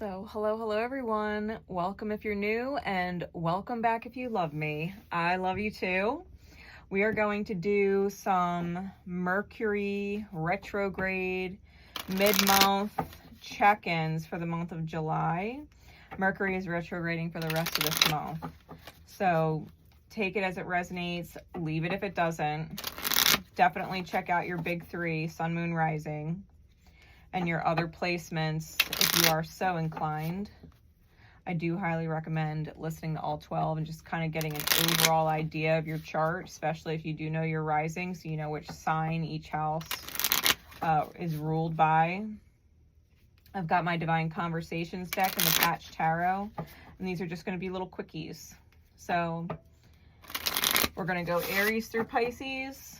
So hello everyone. Welcome if you're new, and welcome back if you love me. I love you too. We are going to do some Mercury retrograde mid-month check-ins for the month of July. Mercury is retrograding for the rest of this month. So take it as it resonates, leave it if it doesn't. Definitely check out your big three, Sun, Moon, Rising, and your other placements if you are so inclined. I do highly recommend listening to all 12 and just kind of getting an overall idea of your chart, especially if you do know your rising, so you know which sign each house is ruled by. I've got my Divine Conversations deck and the Patch Tarot, and these are just going to be little quickies. So we're going to go Aries through Pisces.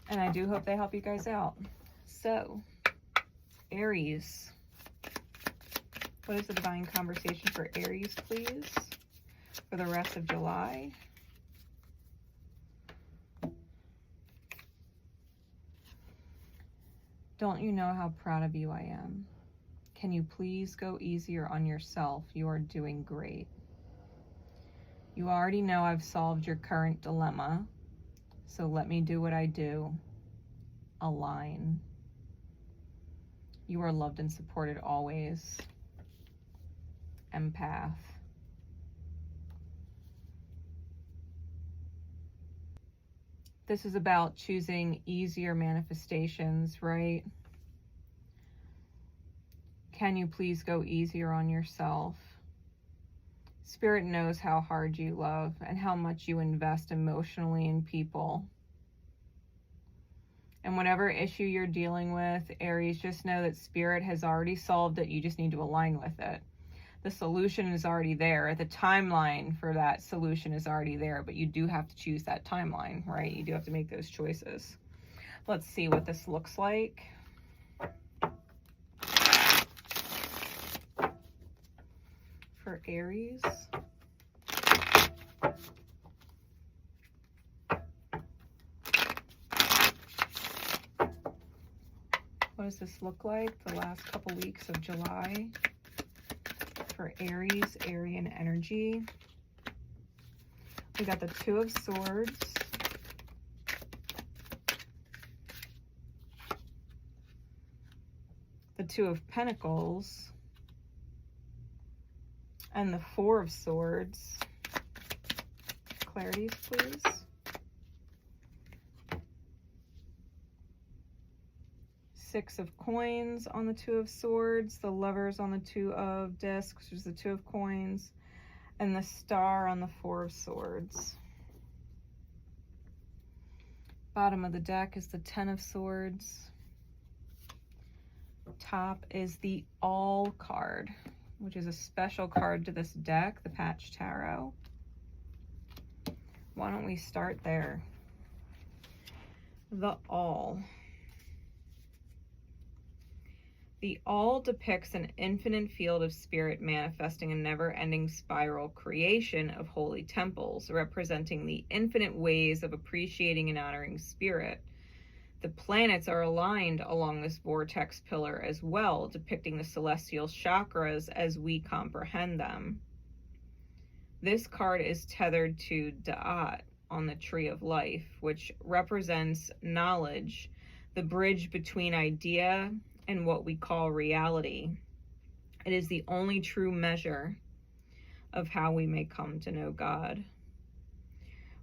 And I do hope they help you guys out. So, Aries. What is the Divine Conversation for Aries, please? For the rest of July. Don't you know how proud of you I am? Can you please go easier on yourself? You are doing great. You already know I've solved your current dilemma. So let me do what I do. Align. You are loved and supported always. Empath. This is about choosing easier manifestations, right? Can you please go easier on yourself? Spirit knows how hard you love and how much you invest emotionally in people. And whatever issue you're dealing with, Aries, just know that Spirit has already solved it. You just need to align with it. The solution is already there. The timeline for that solution is already there, but you do have to choose that timeline, right? You do have to make those choices. Let's see what this looks like. For Aries. What does this look like the last couple weeks of July for Aries, Arian energy? We got the Two of Swords, the Two of Pentacles, and the Four of Swords. Clarities, please. Six of Coins on the Two of Swords, the Lovers on the Two of Discs, which is the Two of Coins, and the Star on the Four of Swords. Bottom of the deck is the Ten of Swords. Top is the All card, which is a special card to this deck, the Patch Tarot. Why don't we start there? The All. The All depicts an infinite field of spirit manifesting a never-ending spiral creation of holy temples, representing the infinite ways of appreciating and honoring spirit. The planets are aligned along this vortex pillar as well, depicting the celestial chakras as we comprehend them. This card is tethered to 𝙀𝙀𝙢𝙀 on the Tree of Life, which represents knowledge, the bridge between idea and what we call reality. It is the only true measure of how we may come to know God.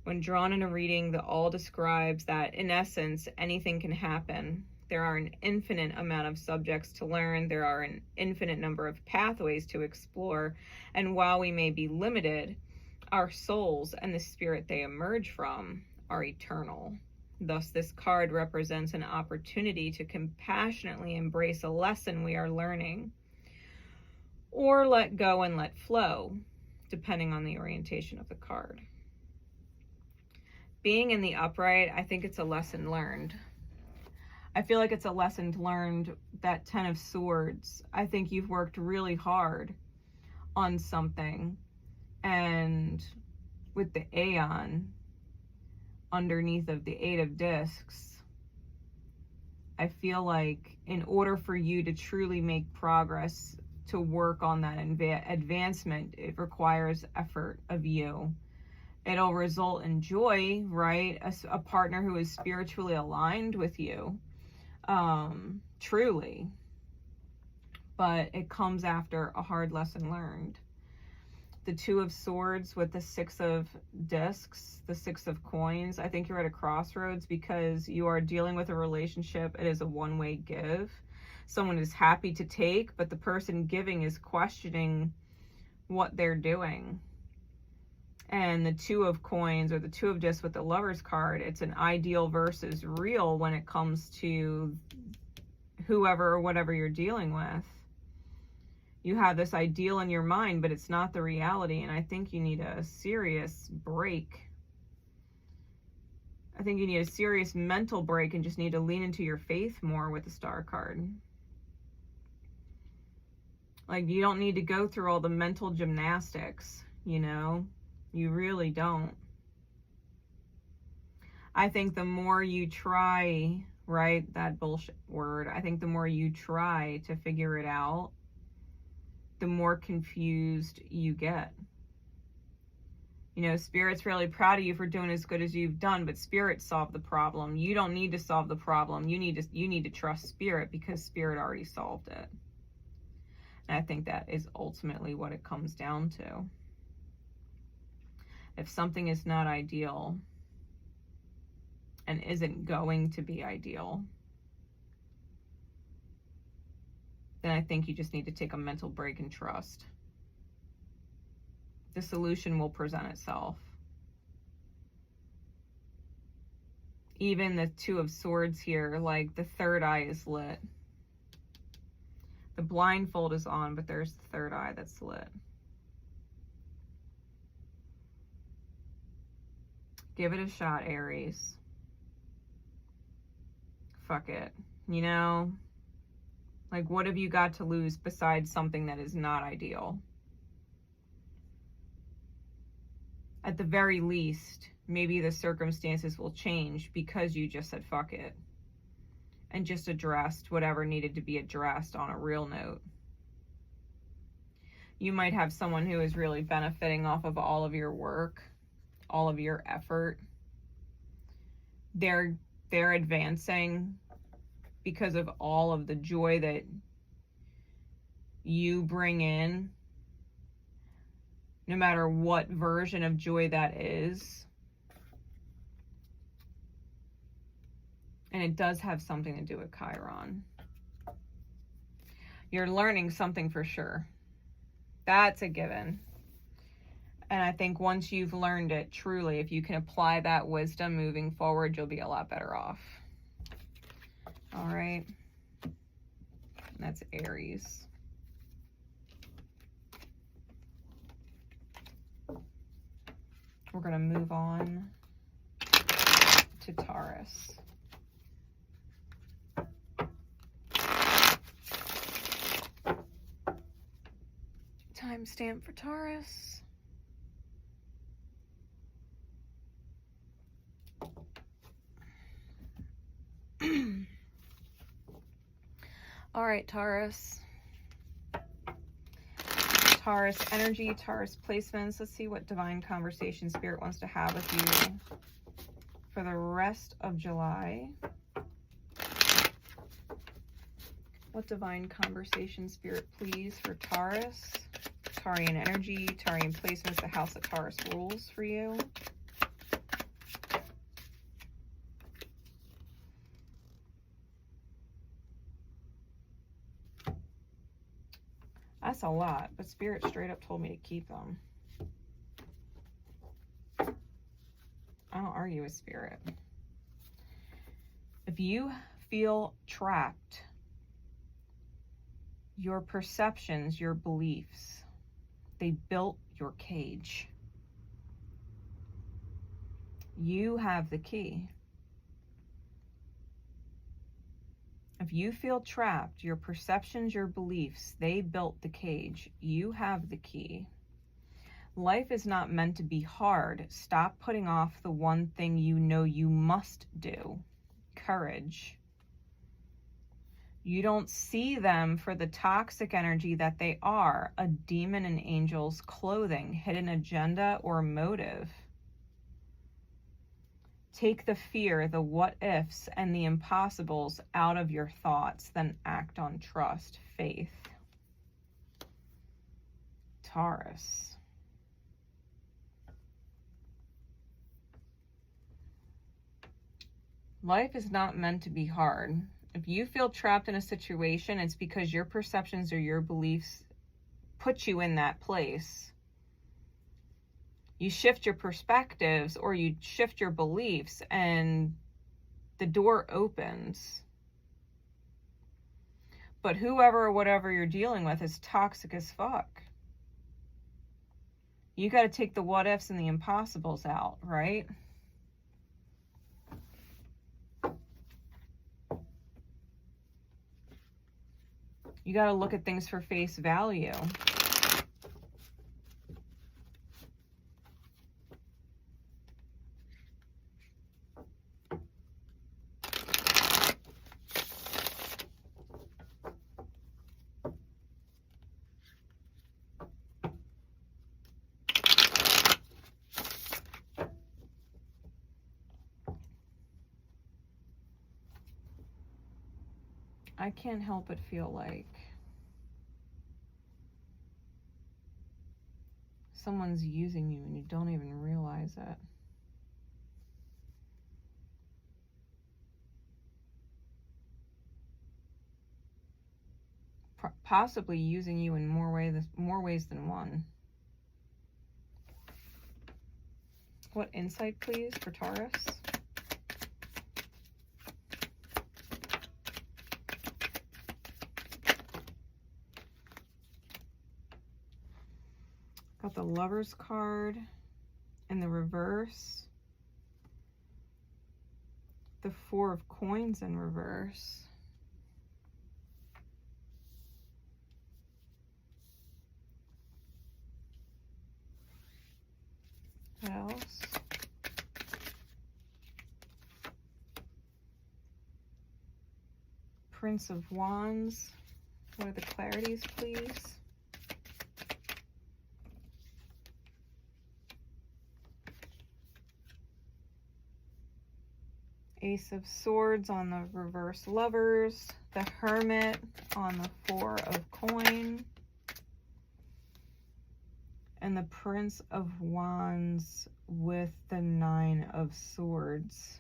When drawn in a reading, the All describes that, in essence, anything can happen. There are an infinite amount of subjects to learn. There are an infinite number of pathways to explore. And while we may be limited, our souls and the spirit they emerge from are eternal. Thus, this card represents an opportunity to compassionately embrace a lesson we are learning, or let go and let flow, depending on the orientation of the card. Being in the upright, I think it's a lesson learned. I feel like it's a lesson learned, that Ten of Swords. I think you've worked really hard on something, and with the Aeon underneath of the Eight of Discs, I feel like in order for you to truly make progress, to work on that advancement, it requires effort of you. It'll result in joy, right? A partner who is spiritually aligned with you, truly. But it comes after a hard lesson learned. The Two of Swords with the Six of Discs, the Six of Coins. I think you're at a crossroads because you are dealing with a relationship. It is a one-way give. Someone is happy to take, but the person giving is questioning what they're doing. And the Two of Coins, or the Two of Discs with the Lover's card, it's an ideal versus real when it comes to whoever or whatever you're dealing with. You have this ideal in your mind, but it's not the reality. And I think you need a serious break. I think you need a serious mental break and just need to lean into your faith more with the Star card. Like, you don't need to go through all the mental gymnastics, you know? You really don't. I think the more you try, right, that bullshit word, I think the more you try to figure it out, the more confused you get. You know, Spirit's really proud of you for doing as good as you've done, but Spirit solved the problem. You don't need to solve the problem. You need to trust Spirit, because Spirit already solved it. And I think that is ultimately what it comes down to. If something is not ideal and isn't going to be ideal, then I think you just need to take a mental break and trust. The solution will present itself. Even the Two of Swords here, like, the third eye is lit. The blindfold is on, but there's the third eye that's lit. Give it a shot, Aries. Fuck it. You know? Like, what have you got to lose besides something that is not ideal? At the very least, maybe the circumstances will change because you just said fuck it. And just addressed whatever needed to be addressed on a real note. You might have someone who is really benefiting off of all of your work, all of your effort. They're advancing because of all of the joy that you bring in, no matter what version of joy that is. And it does have something to do with Chiron. You're learning something for sure. That's a given. And I think once you've learned it, truly, if you can apply that wisdom moving forward, you'll be a lot better off. All right. That's Aries. We're going to move on to Taurus. Timestamp for Taurus. All right, Taurus. Taurus energy, Taurus placements. Let's see what divine conversation Spirit wants to have with you for the rest of July. What divine conversation, Spirit, please, for Taurus? Taurian energy, Taurian placements, the house that Taurus rules for you. That's a lot, but Spirit straight up told me to keep them. I don't argue with Spirit. If you feel trapped, your perceptions, your beliefs, they built your cage. You have the key. If you feel trapped, your perceptions, your beliefs, they built the cage. You have the key. Life is not meant to be hard. Stop putting off the one thing you know you must do. Courage. You don't see them for the toxic energy that they are, a demon in angel's clothing, hidden agenda or motive. Take the fear, the what ifs, and the impossibles out of your thoughts, then act on trust, faith. Taurus. Life is not meant to be hard. If you feel trapped in a situation, it's because your perceptions or your beliefs put you in that place. You shift your perspectives or you shift your beliefs and the door opens. But whoever or whatever you're dealing with is toxic as fuck. You got to take the what ifs and the impossibles out, right? You got to look at things for face value. I can't help but feel like someone's using you and you don't even realize it. Possibly using you in more ways than one. What insight, please, for Taurus? Got the Lover's card in the reverse. The Four of Coins in reverse. What else? Prince of Wands. What are the clarities, please? Ace of Swords on the reverse Lovers. The Hermit on the Four of Coins. And the Prince of Wands with the Nine of Swords.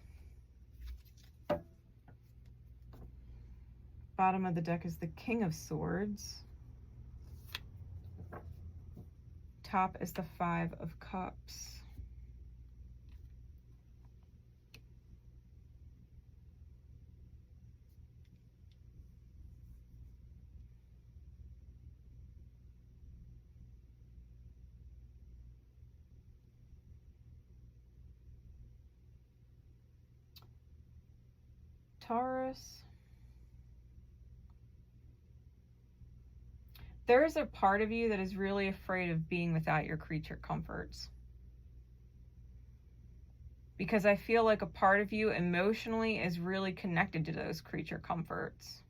Bottom of the deck is the King of Swords. Top is the Five of Cups. Taurus. There is a part of you that is really afraid of being without your creature comforts. Because I feel like a part of you emotionally is really connected to those creature comforts.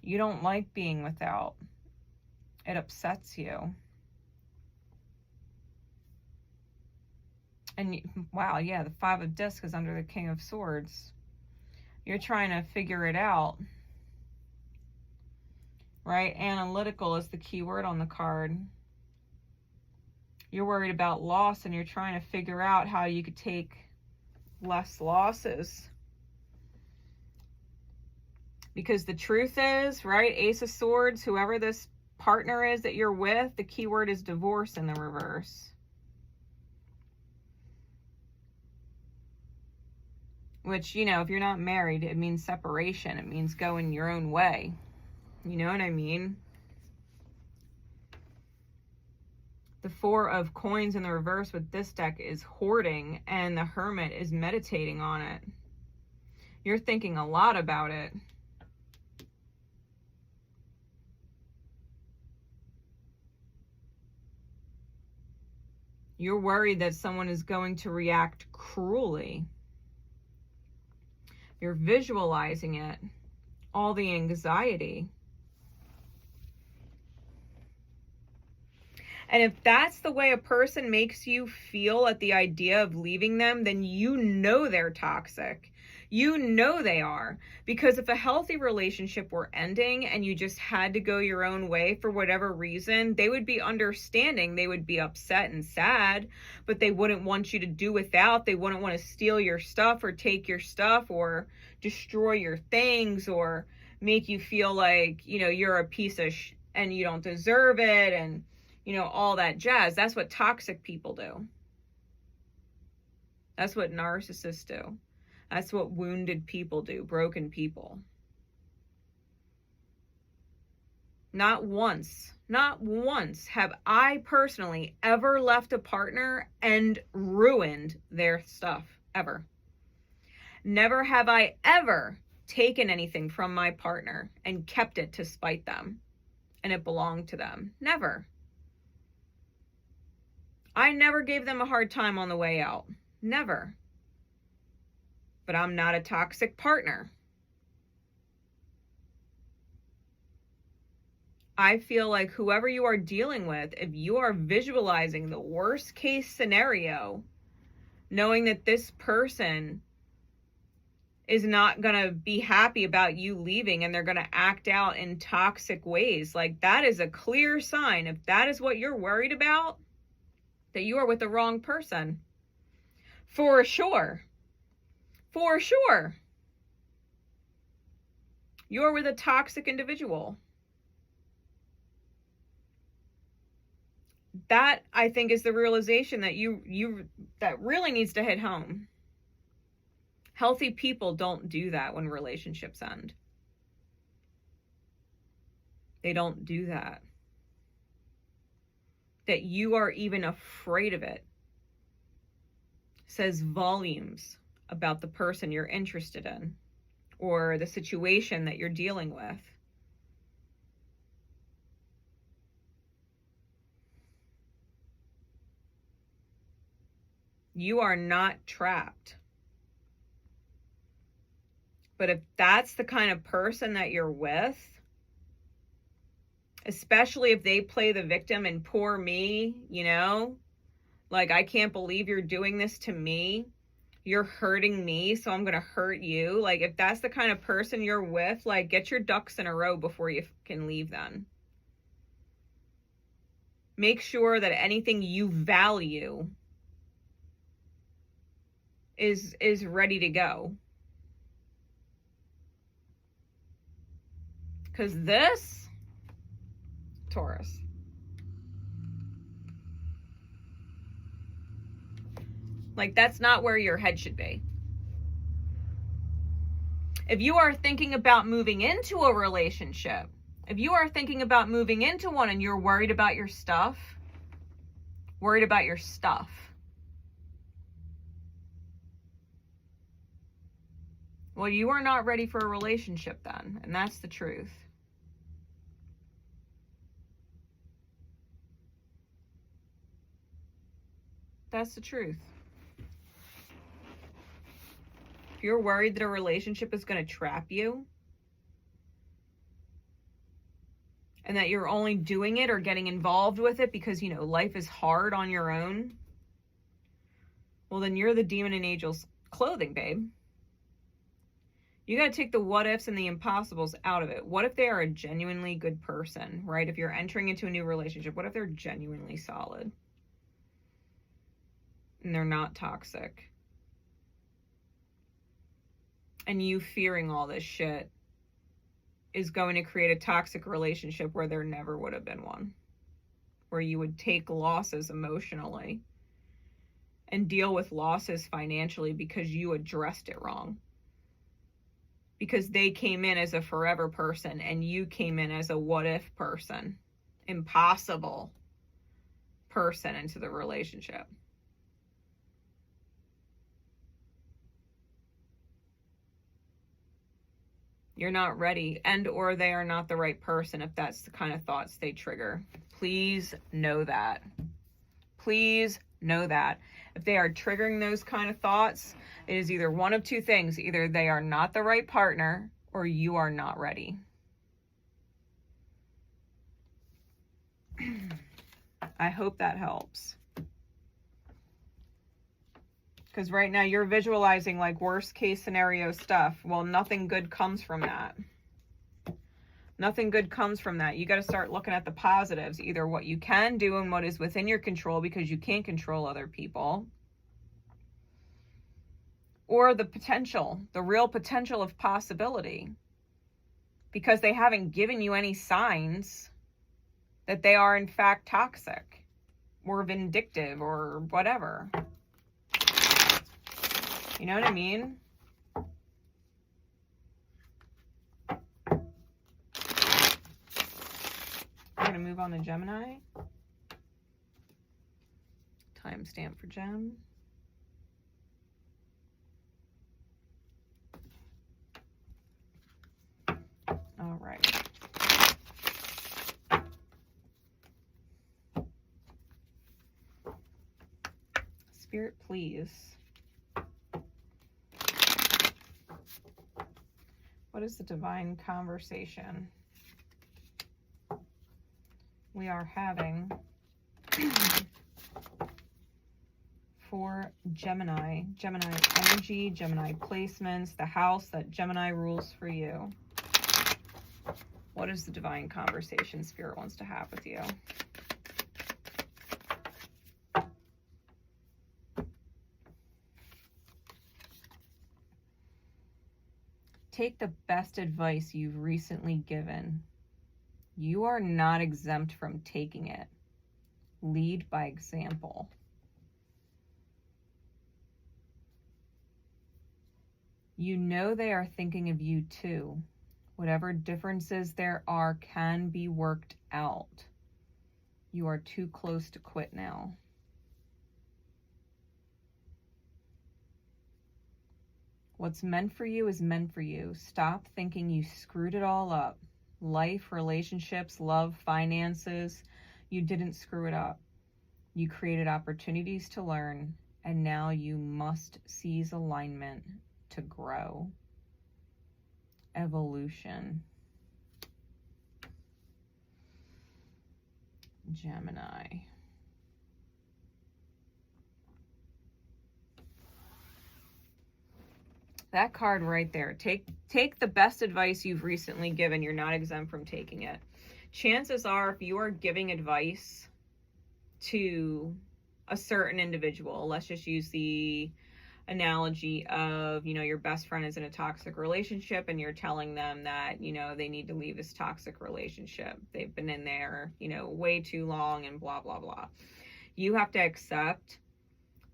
You don't like being without. It upsets you. And wow, yeah, the Five of Discs is under the King of Swords. You're trying to figure it out, right? Analytical is the key word on the card. You're worried about loss and you're trying to figure out how you could take less losses. Because the truth is, right, Ace of Swords, whoever this partner is that you're with, the key word is divorce in the reverse. Which, you know, if you're not married, it means separation. It means going your own way. You know what I mean? The Four of Coins in the reverse with this deck is hoarding, and the Hermit is meditating on it. You're thinking a lot about it. You're worried that someone is going to react cruelly. You're visualizing it, all the anxiety. And if that's the way a person makes you feel at the idea of leaving them, then you know they're toxic. You know they are. Because if a healthy relationship were ending and you just had to go your own way for whatever reason, they would be understanding. They would be upset and sad, but they wouldn't want you to do without. They wouldn't want to steal your stuff or take your stuff or destroy your things or make you feel like, you know, you're a piece of and you don't deserve it, and you know, all that jazz. That's what toxic people do. That's what narcissists do. That's what wounded people do, broken people. Not once have I personally ever left a partner and ruined their stuff, ever. Never have I ever taken anything from my partner and kept it to spite them and it belonged to them. Never. I never gave them a hard time on the way out. Never. But I'm not a toxic partner. I feel like whoever you are dealing with, if you are visualizing the worst case scenario, knowing that this person is not going to be happy about you leaving and they're going to act out in toxic ways, like that is a clear sign. If that is what you're worried about, that you are with the wrong person. For sure. For sure. You're with a toxic individual. That, I think, is the realization that that really needs to hit home. Healthy people don't do that when relationships end. They don't do that. That you are even afraid of it says volumes about the person you're interested in or the situation that you're dealing with. You are not trapped. But if that's the kind of person that you're with, especially if they play the victim and poor me, you know, like, I can't believe you're doing this to me. You're hurting me, so I'm going to hurt you. Like, if that's the kind of person you're with, like, get your ducks in a row before you can leave then. Make sure that anything you value is ready to go. Because this, Taurus, like, that's not where your head should be. If you are thinking about moving into a relationship, if you are thinking about moving into one and you're worried about your stuff, well, you are not ready for a relationship then, and that's the truth. That's the truth. If you're worried that a relationship is going to trap you, and that you're only doing it or getting involved with it because, you know, life is hard on your own, well, then you're the demon in angel's clothing, babe. You got to take the what ifs and the impossibles out of it. What if they are a genuinely good person, right? If you're entering into a new relationship, what if they're genuinely solid? And they're not toxic. And you fearing all this shit is going to create a toxic relationship where there never would have been one. Where you would take losses emotionally and deal with losses financially because you addressed it wrong. Because they came in as a forever person and you came in as a what if person. Impossible person into the relationship. You're not ready, and or they are not the right person if that's the kind of thoughts they trigger. Please know that. Please Know that. If they are triggering those kind of thoughts, it is either one of two things. Either they are not the right partner or you are not ready. I hope that helps. Because right now you're visualizing like worst case scenario stuff. Well, nothing good comes from that. Nothing good comes from that. You got to start looking at the positives, either what you can do and what is within your control because you can't control other people, or the potential, the real potential of possibility, because they haven't given you any signs that they are in fact toxic or vindictive or whatever. You know what I mean? We're going to move on to Gemini. Timestamp for Gem. All right. Spirit, please. What is the divine conversation we are having for Gemini? Gemini energy, Gemini placements, the house that Gemini rules for you. What is the divine conversation Spirit wants to have with you? Take the best advice you've recently given. You are not exempt from taking it. Lead by example. You know they are thinking of you too. Whatever differences there are can be worked out. You are too close to quit now. What's meant for you is meant for you. Stop thinking you screwed it all up. Life, relationships, love, finances. You didn't screw it up. You created opportunities to learn, and now you must seize alignment to grow. Evolution. Gemini. That card right there. Take the best advice you've recently given. You're not exempt from taking it. Chances are, if you are giving advice to a certain individual, let's just use the analogy of, your best friend is in a toxic relationship and you're telling them that, they need to leave this toxic relationship. They've been in there, way too long and blah, blah, blah. You have to accept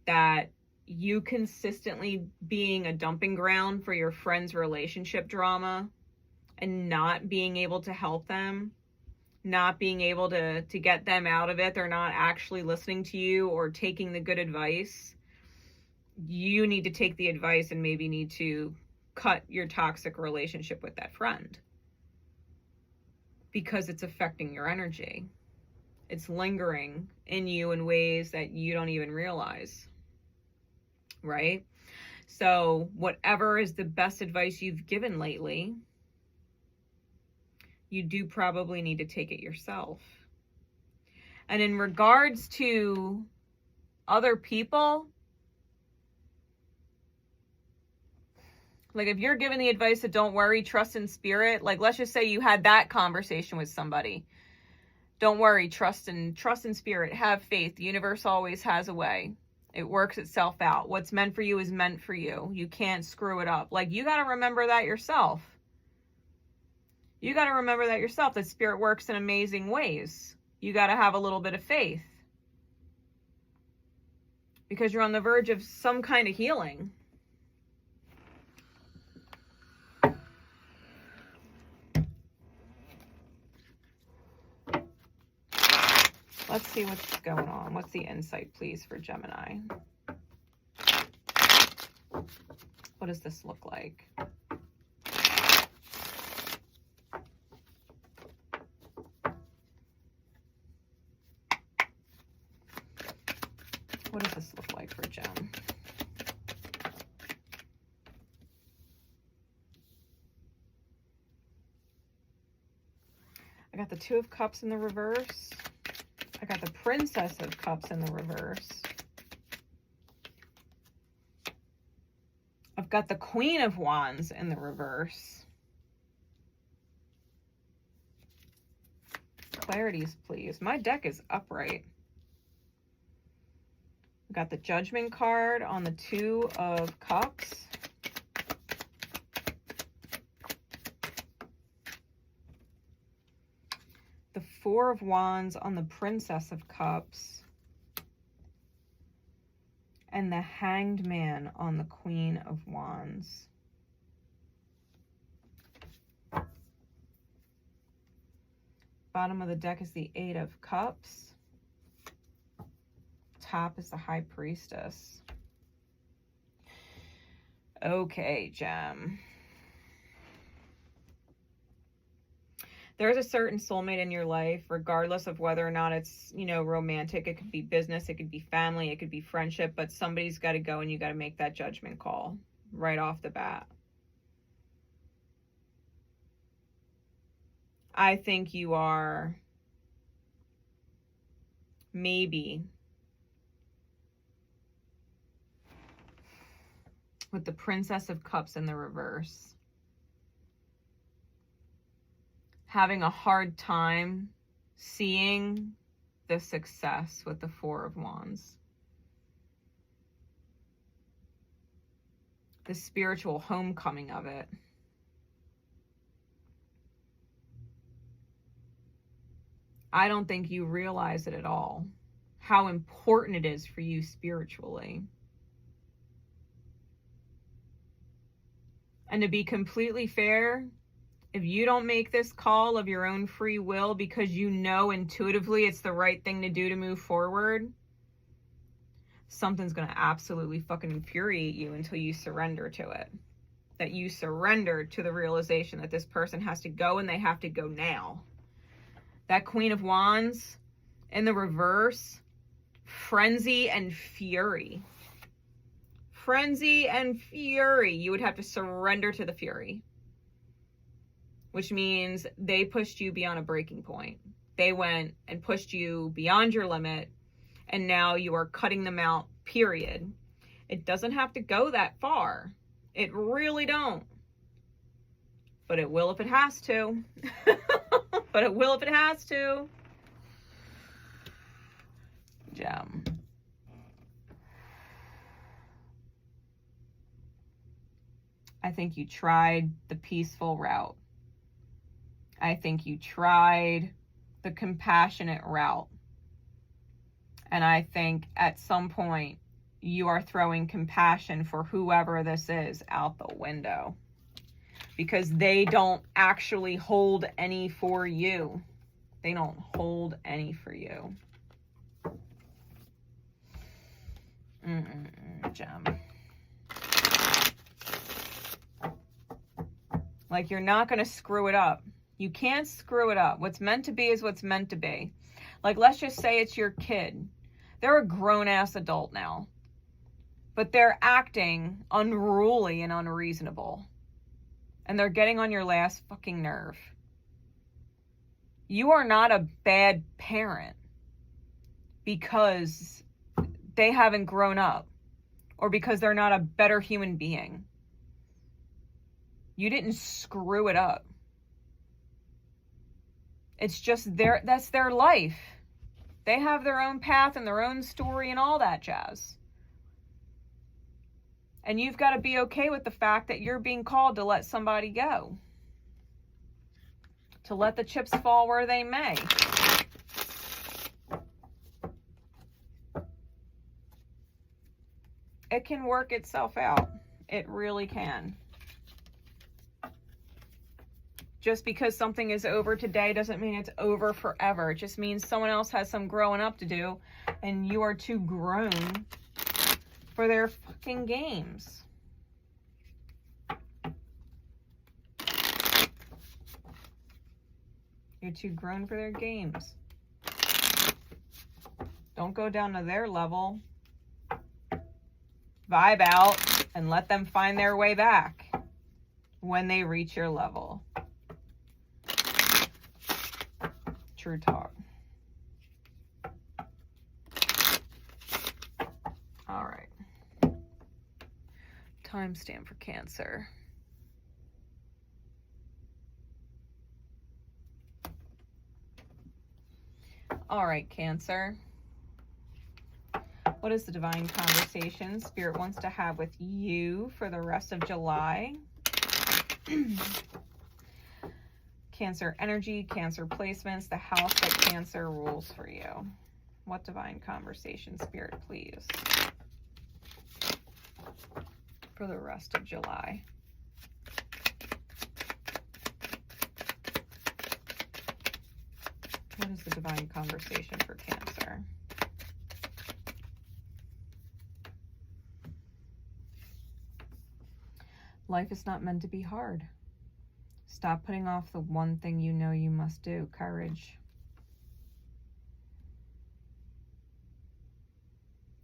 that you consistently being a dumping ground for your friend's relationship drama and not being able to help them, not being able to get them out of it, they're not actually listening to you or taking the good advice. You need to take the advice and maybe need to cut your toxic relationship with that friend because it's affecting your energy. It's lingering in you in ways that you don't even realize. Right? So whatever is the best advice you've given lately, you do probably need to take it yourself. And in regards to other people, like if you're giving the advice that don't worry, trust in spirit, like let's just say you had that conversation with somebody. Don't worry, trust in spirit, have faith. The universe always has a way. It works itself out. What's meant for you is meant for you. You can't screw it up. Like, you got to remember that yourself. You got to remember that yourself, that spirit works in amazing ways. You got to have a little bit of faith. Because you're on the verge of some kind of healing. Let's see what's going on. What's the insight, please, for Gemini? What does this look like? What does this look like for Gem? I got the Two of Cups in the reverse. I got the Princess of Cups in the reverse. I've got the Queen of Wands in the reverse. Clarities, please. My deck is upright. I've got the Judgment card on the Two of Cups. The Four of Wands on the Princess of Cups. And the Hanged Man on the Queen of Wands. Bottom of the deck is the Eight of Cups. Top is the High Priestess. Okay, Gem. There's a certain soulmate in your life, regardless of whether or not it's, you know, romantic. It could be business, it could be family, it could be friendship, but somebody's got to go and you got to make that judgment call right off the bat. I think you are maybe with the Princess of Cups in the reverse, having a hard time seeing the success with the Four of Wands. The spiritual homecoming of it. I don't think you realize it at all, how important it is for you spiritually. And to be completely fair, if you don't make this call of your own free will because you know intuitively it's the right thing to do to move forward, something's going to absolutely fucking infuriate you until you surrender to it. That you surrender to the realization that this person has to go and they have to go now. That Queen of Wands in the reverse, frenzy and fury. Frenzy and fury. You would have to surrender to the fury. Which means they pushed you beyond a breaking point. They went and pushed you beyond your limit, and now you are cutting them out, period. It doesn't have to go that far. It really don't. But it will if it has to. But it will if it has to. Gem. I think you tried the peaceful route. I think you tried the compassionate route. And I think at some point you are throwing compassion for whoever this is out the window. Because they don't actually hold any for you. They don't hold any for you. Gem. Like, you're not going to screw it up. You can't screw it up. What's meant to be is what's meant to be. Like, let's just say it's your kid. They're a grown-ass adult now. But they're acting unruly and unreasonable. And they're getting on your last fucking nerve. You are not a bad parent because they haven't grown up or because they're not a better human being. You didn't screw it up. It's just that's their life. They have their own path and their own story and all that jazz. And you've got to be okay with the fact that you're being called to let somebody go. To let the chips fall where they may. It can work itself out. It really can. Just because something is over today doesn't mean it's over forever. It just means someone else has some growing up to do and you are too grown for their fucking games. You're too grown for their games. Don't go down to their level. vibe out and let them find their way back when they reach your level. True talk. All right. Timestamp for Cancer. All right, Cancer. What is the divine conversation Spirit wants to have with you for the rest of July? Cancer energy, Cancer placements, the house that Cancer rules for you. What divine conversation, Spirit, please, for the rest of July? What is the divine conversation for Cancer? Life is not meant to be hard. Stop putting off the one thing you know you must do. Courage.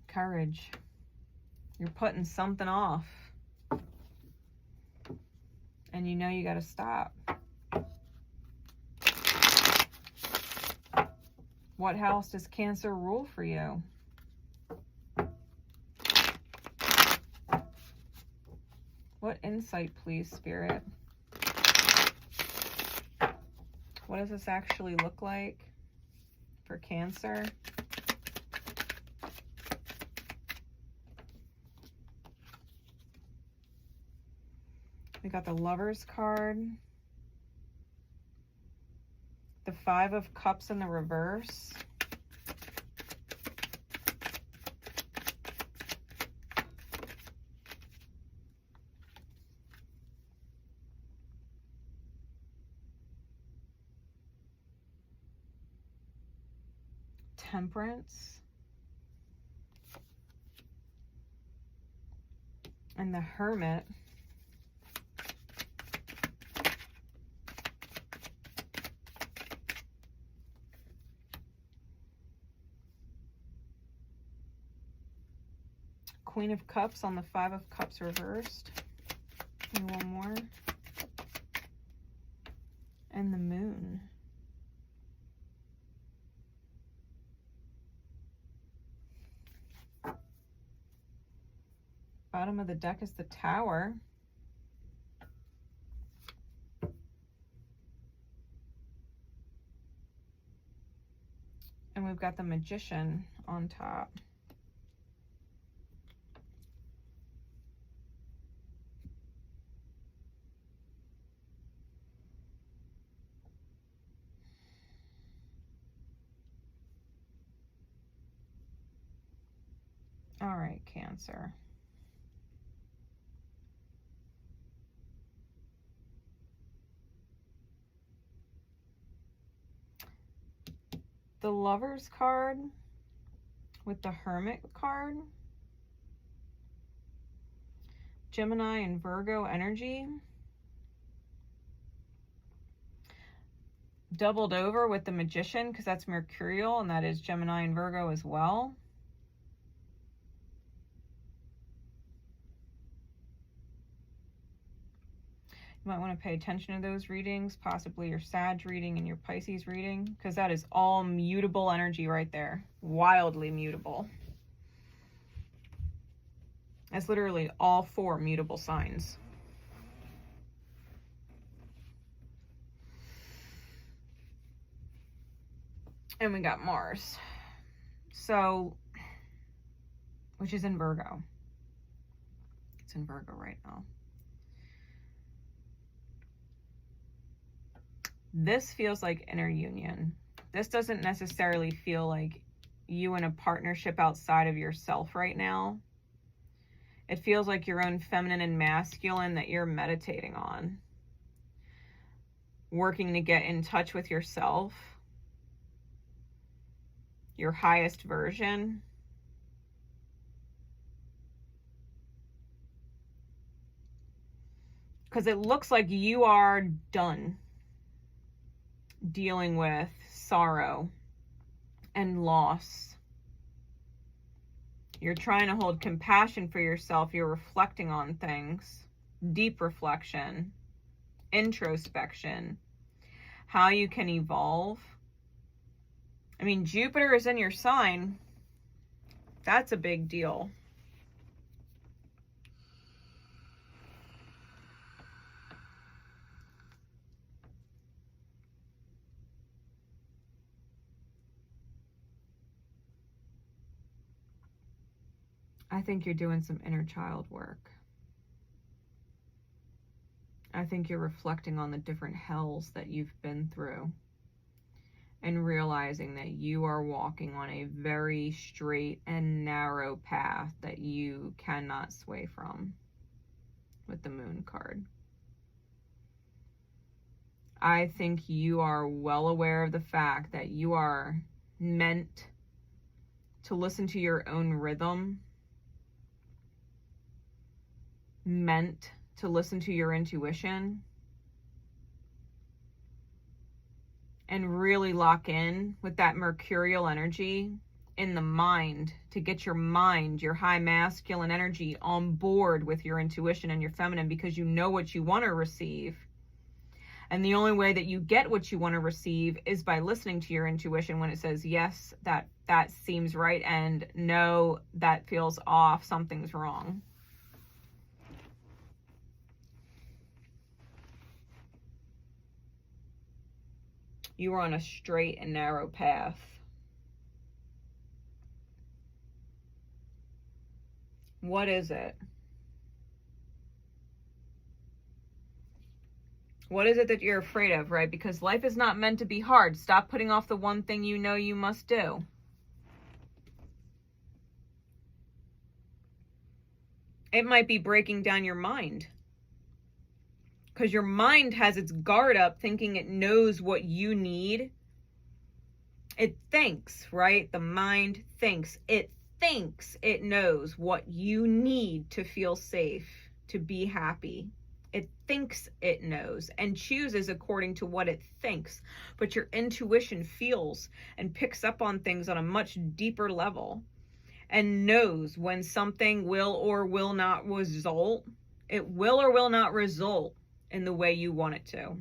Courage. You're putting something off. And you know you got to stop. What house does Cancer rule for you? What insight, please, Spirit? What does this actually look like for Cancer? We got the Lovers card. The Five of Cups in the reverse. Temperance. And the Hermit. Queen of Cups on the Five of Cups reversed. And one more. And the Moon. Bottom of the deck is the Tower. And we've got the Magician on top. All right, Cancer. The Lovers card with the Hermit card. Gemini and Virgo energy. Doubled over with the Magician because that's Mercurial and that is Gemini and Virgo as well. You might want to pay attention to those readings, possibly your Sag reading and your Pisces reading, because that is all mutable energy right there. Wildly mutable. That's literally all four mutable signs. And we got Mars. So, which is in Virgo. It's in Virgo right now. This feels like inner union. This doesn't necessarily feel like you in a partnership outside of yourself right now. It feels like your own feminine and masculine that you're meditating on. Working to get in touch with yourself. Your highest version. Because it looks like you are done dealing with sorrow and loss You're trying to hold compassion for yourself. You're reflecting on things. Deep reflection. Introspection. How you can evolve. I mean, Jupiter is in your sign. That's a big deal. I think you're doing some inner child work. I think you're reflecting on the different hells that you've been through and realizing that you are walking on a very straight and narrow path that you cannot sway from with the Moon card. I think you are well aware of the fact that you are meant to listen to your own rhythm, meant to listen to your intuition, and really lock in with that mercurial energy in the mind, to get your mind, your high masculine energy on board with your intuition and your feminine, because you know what you want to receive. And the only way that you get what you want to receive is by listening to your intuition when it says, yes, that seems right, and no, that feels off, something's wrong. You are on a straight and narrow path. What is it? What is it that you're afraid of, right? Because life is not meant to be hard. Stop putting off the one thing you know you must do. It might be breaking down your mind. Because your mind has its guard up thinking it knows what you need. It thinks, right? The mind thinks. It thinks it knows what you need to feel safe, to be happy. It thinks it knows and chooses according to what it thinks. But your intuition feels and picks up on things on a much deeper level and knows when something will or will not result. It will or will not result in the way you want it to.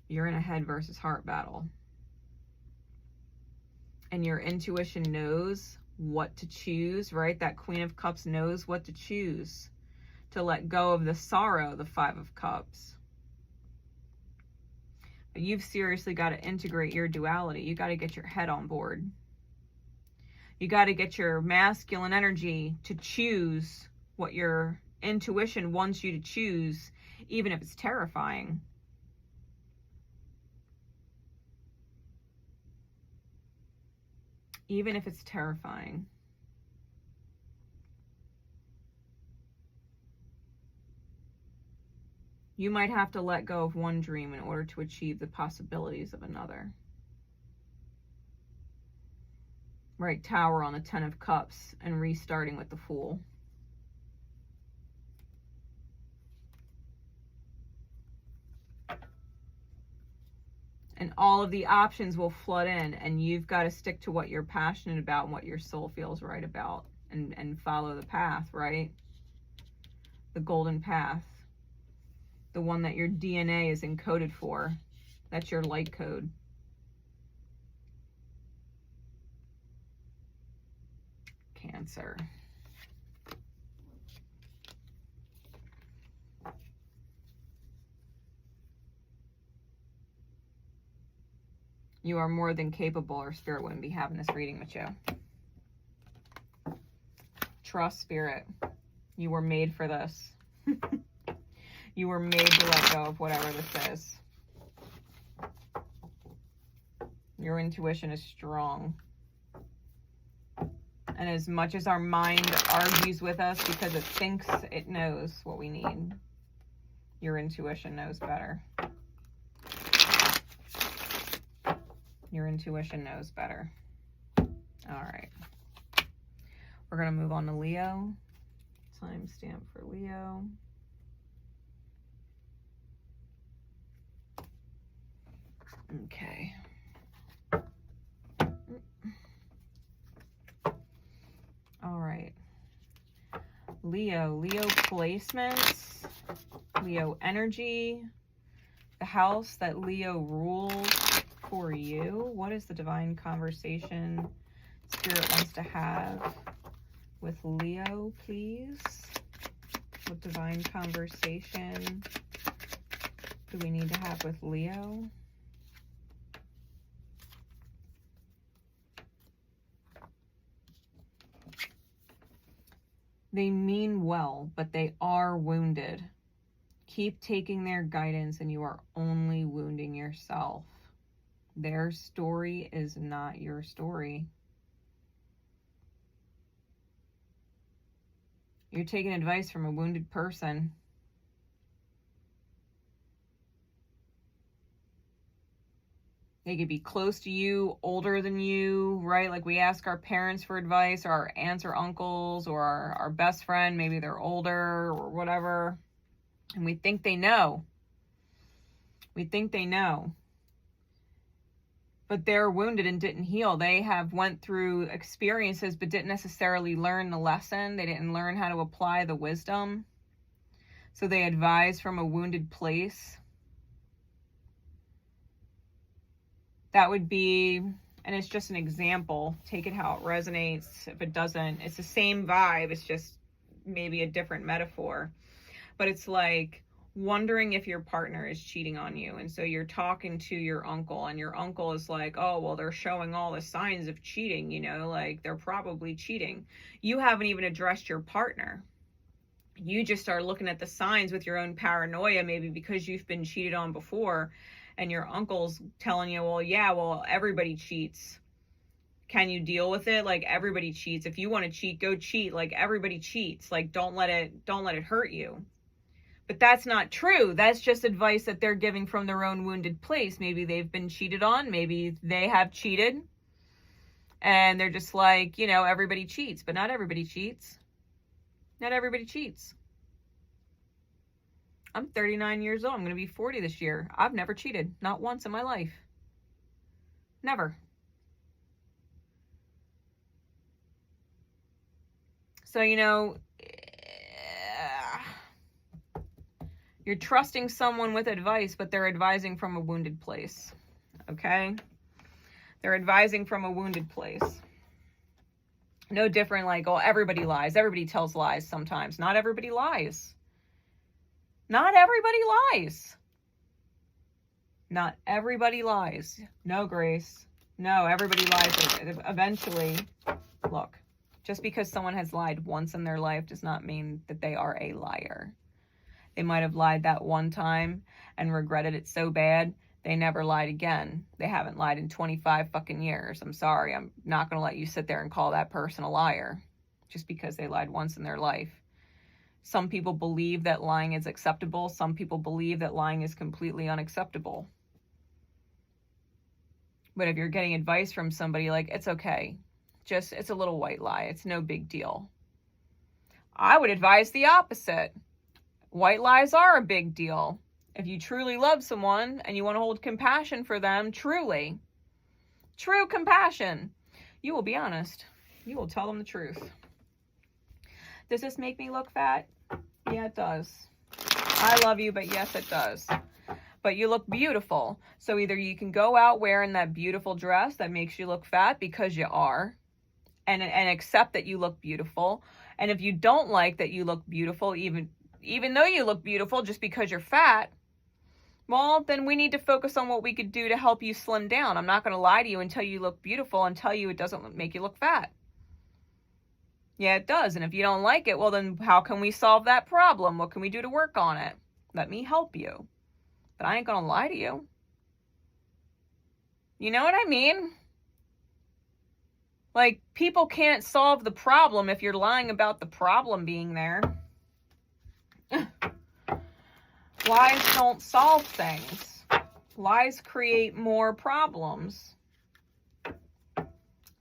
You're in a head versus heart battle. And your intuition knows what to choose, right? That Queen of Cups knows what to choose. To let go of the sorrow, the Five of Cups. But you've seriously got to integrate your duality. You got to get your head on board. You got to get your masculine energy to choose what your intuition wants you to choose, even if it's terrifying. Even if it's terrifying. You might have to let go of one dream in order to achieve the possibilities of another. Right, Tower on the Ten of Cups and restarting with the Fool. And all of the options will flood in, and you've got to stick to what you're passionate about and what your soul feels right about, and follow the path, right? The golden path. The one that your DNA is encoded for. That's your light code. Cancer. You are more than capable, or Spirit wouldn't be having this reading with you. Trust Spirit. You were made for this. You were made to let go of whatever this is. Your intuition is strong. And as much as our mind argues with us because it thinks it knows what we need, your intuition knows better. Your intuition knows better. All right. We're going to move on to Leo. Timestamp for Leo. Okay. All right. Leo placements, Leo energy, the house that Leo rules for you. What is the divine conversation Spirit wants to have with Leo, please? What divine conversation do we need to have with Leo? They mean well, but they are wounded. Keep taking their guidance and you are only wounding yourself. Their story is not your story. You're taking advice from a wounded person. They could be close to you, older than you, right? Like we ask our parents for advice, or our aunts or uncles, or our best friend, maybe they're older or whatever. And we think they know. We think they know. But they're wounded and didn't heal. They have went through experiences but didn't necessarily learn the lesson. They didn't learn how to apply the wisdom. So they advise from a wounded place. That would be, and it's just an example. Take it how it resonates. If it doesn't, it's the same vibe. It's just maybe a different metaphor. But it's like wondering if your partner is cheating on you. And so you're talking to your uncle, and your uncle is like, oh, well, they're showing all the signs of cheating, you know, like they're probably cheating. You haven't even addressed your partner. You just are looking at the signs with your own paranoia, maybe because you've been cheated on before. And your uncle's telling you, well, yeah, well, everybody cheats. Can you deal with it? Like, everybody cheats. If you want to cheat, go cheat. Like, everybody cheats. Like, don't let it hurt you. But that's not true. That's just advice that they're giving from their own wounded place. Maybe they've been cheated on. Maybe they have cheated. And they're just like, you know, everybody cheats. But not everybody cheats. Not everybody cheats. I'm 39 years old. I'm going to be 40 this year. I've never cheated. Not once in my life. Never. So, you know, you're trusting someone with advice, but they're advising from a wounded place. Okay? They're advising from a wounded place. No different like, oh, everybody lies. Everybody tells lies sometimes. Not everybody lies. Not everybody lies. Not everybody lies. No, Grace. No, everybody lies eventually. Look, just because someone has lied once in their life does not mean that they are a liar. They might have lied that one time and regretted it so bad, they never lied again. They haven't lied in 25 fucking years. I'm sorry. I'm not going to let you sit there and call that person a liar just because they lied once in their life. Some people believe that lying is acceptable. Some people believe that lying is completely unacceptable. But if you're getting advice from somebody, like, it's okay. Just, it's a little white lie. It's no big deal. I would advise the opposite. White lies are a big deal. If you truly love someone and you want to hold compassion for them, truly, true compassion, you will be honest. You will tell them the truth. Does this make me look fat? Yeah, it does. I love you, but yes, it does. But you look beautiful. So either you can go out wearing that beautiful dress that makes you look fat because you are, and accept that you look beautiful. And if you don't like that you look beautiful, even though you look beautiful just because you're fat, well, then we need to focus on what we could do to help you slim down. I'm not going to lie to you and tell you look beautiful and tell you it doesn't make you look fat. Yeah, it does. And if you don't like it, well, then how can we solve that problem? What can we do to work on it? Let me help you. But I ain't going to lie to you. You know what I mean? Like, people can't solve the problem if you're lying about the problem being there. Lies don't solve things. Lies create more problems.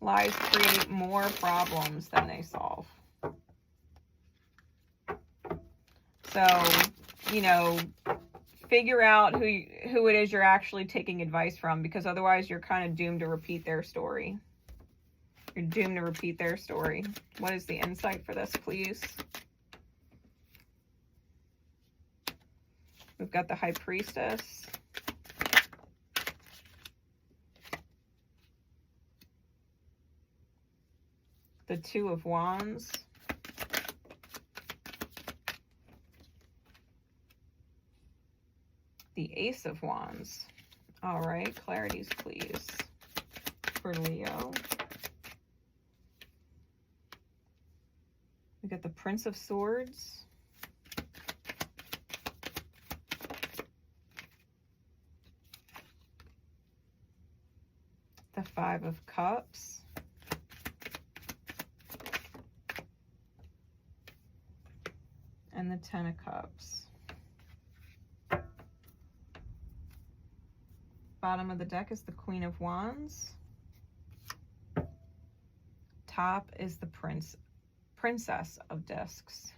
Lies create more problems than they solve. So, you know, figure out who it is you're actually taking advice from, because otherwise you're kind of doomed to repeat their story. You're doomed to repeat their story. What is the insight for this, please? We've got the High Priestess. The Two of Wands. The Ace of Wands. All right, clarities, please, for Leo. We got the Prince of Swords. The Five of Cups. And the Ten of Cups. Bottom of the deck is the Queen of Wands. Top is the Princess of Discs.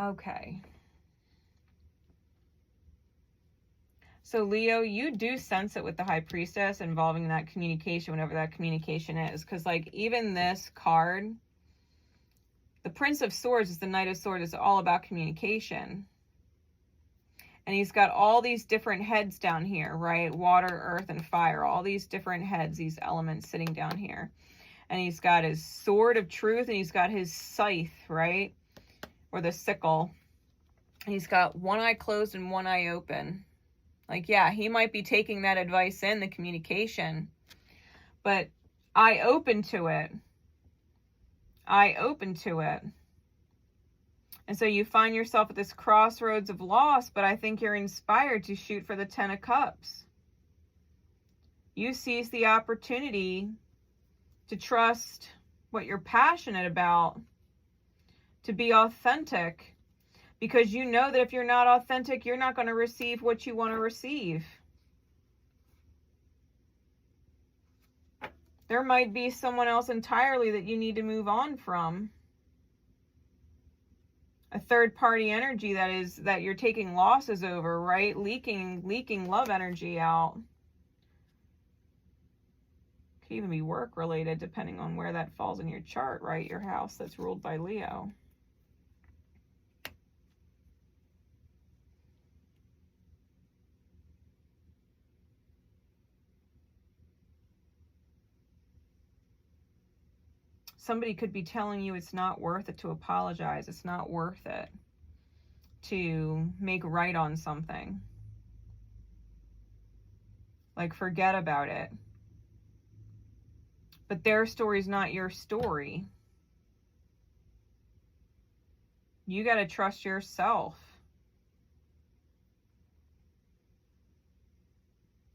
Okay. So Leo, you do sense it with the High Priestess involving that communication, whenever that communication is. Because like even this card, the Prince of Swords is the Knight of Swords. It's all about communication. And he's got all these different heads down here, right? Water, earth, and fire. All these different heads, these elements sitting down here. And he's got his sword of truth, and he's got his scythe, right? Or the sickle. And he's got one eye closed and one eye open. Like, yeah, he might be taking that advice in, the communication. But eye open to it. Eye open to it. And so you find yourself at this crossroads of loss, but I think you're inspired to shoot for the Ten of Cups. You seize the opportunity to trust what you're passionate about, to be authentic, because you know that if you're not authentic, you're not going to receive what you want to receive. There might be someone else entirely that you need to move on from. A third party energy that you're taking losses over, right? Leaking love energy out. Could even be work related, depending on where that falls in your chart, right? Your house that's ruled by Leo. Somebody could be telling you it's not worth it to apologize. It's not worth it to make right on something. Like, forget about it. But their story's not your story. You got to trust yourself.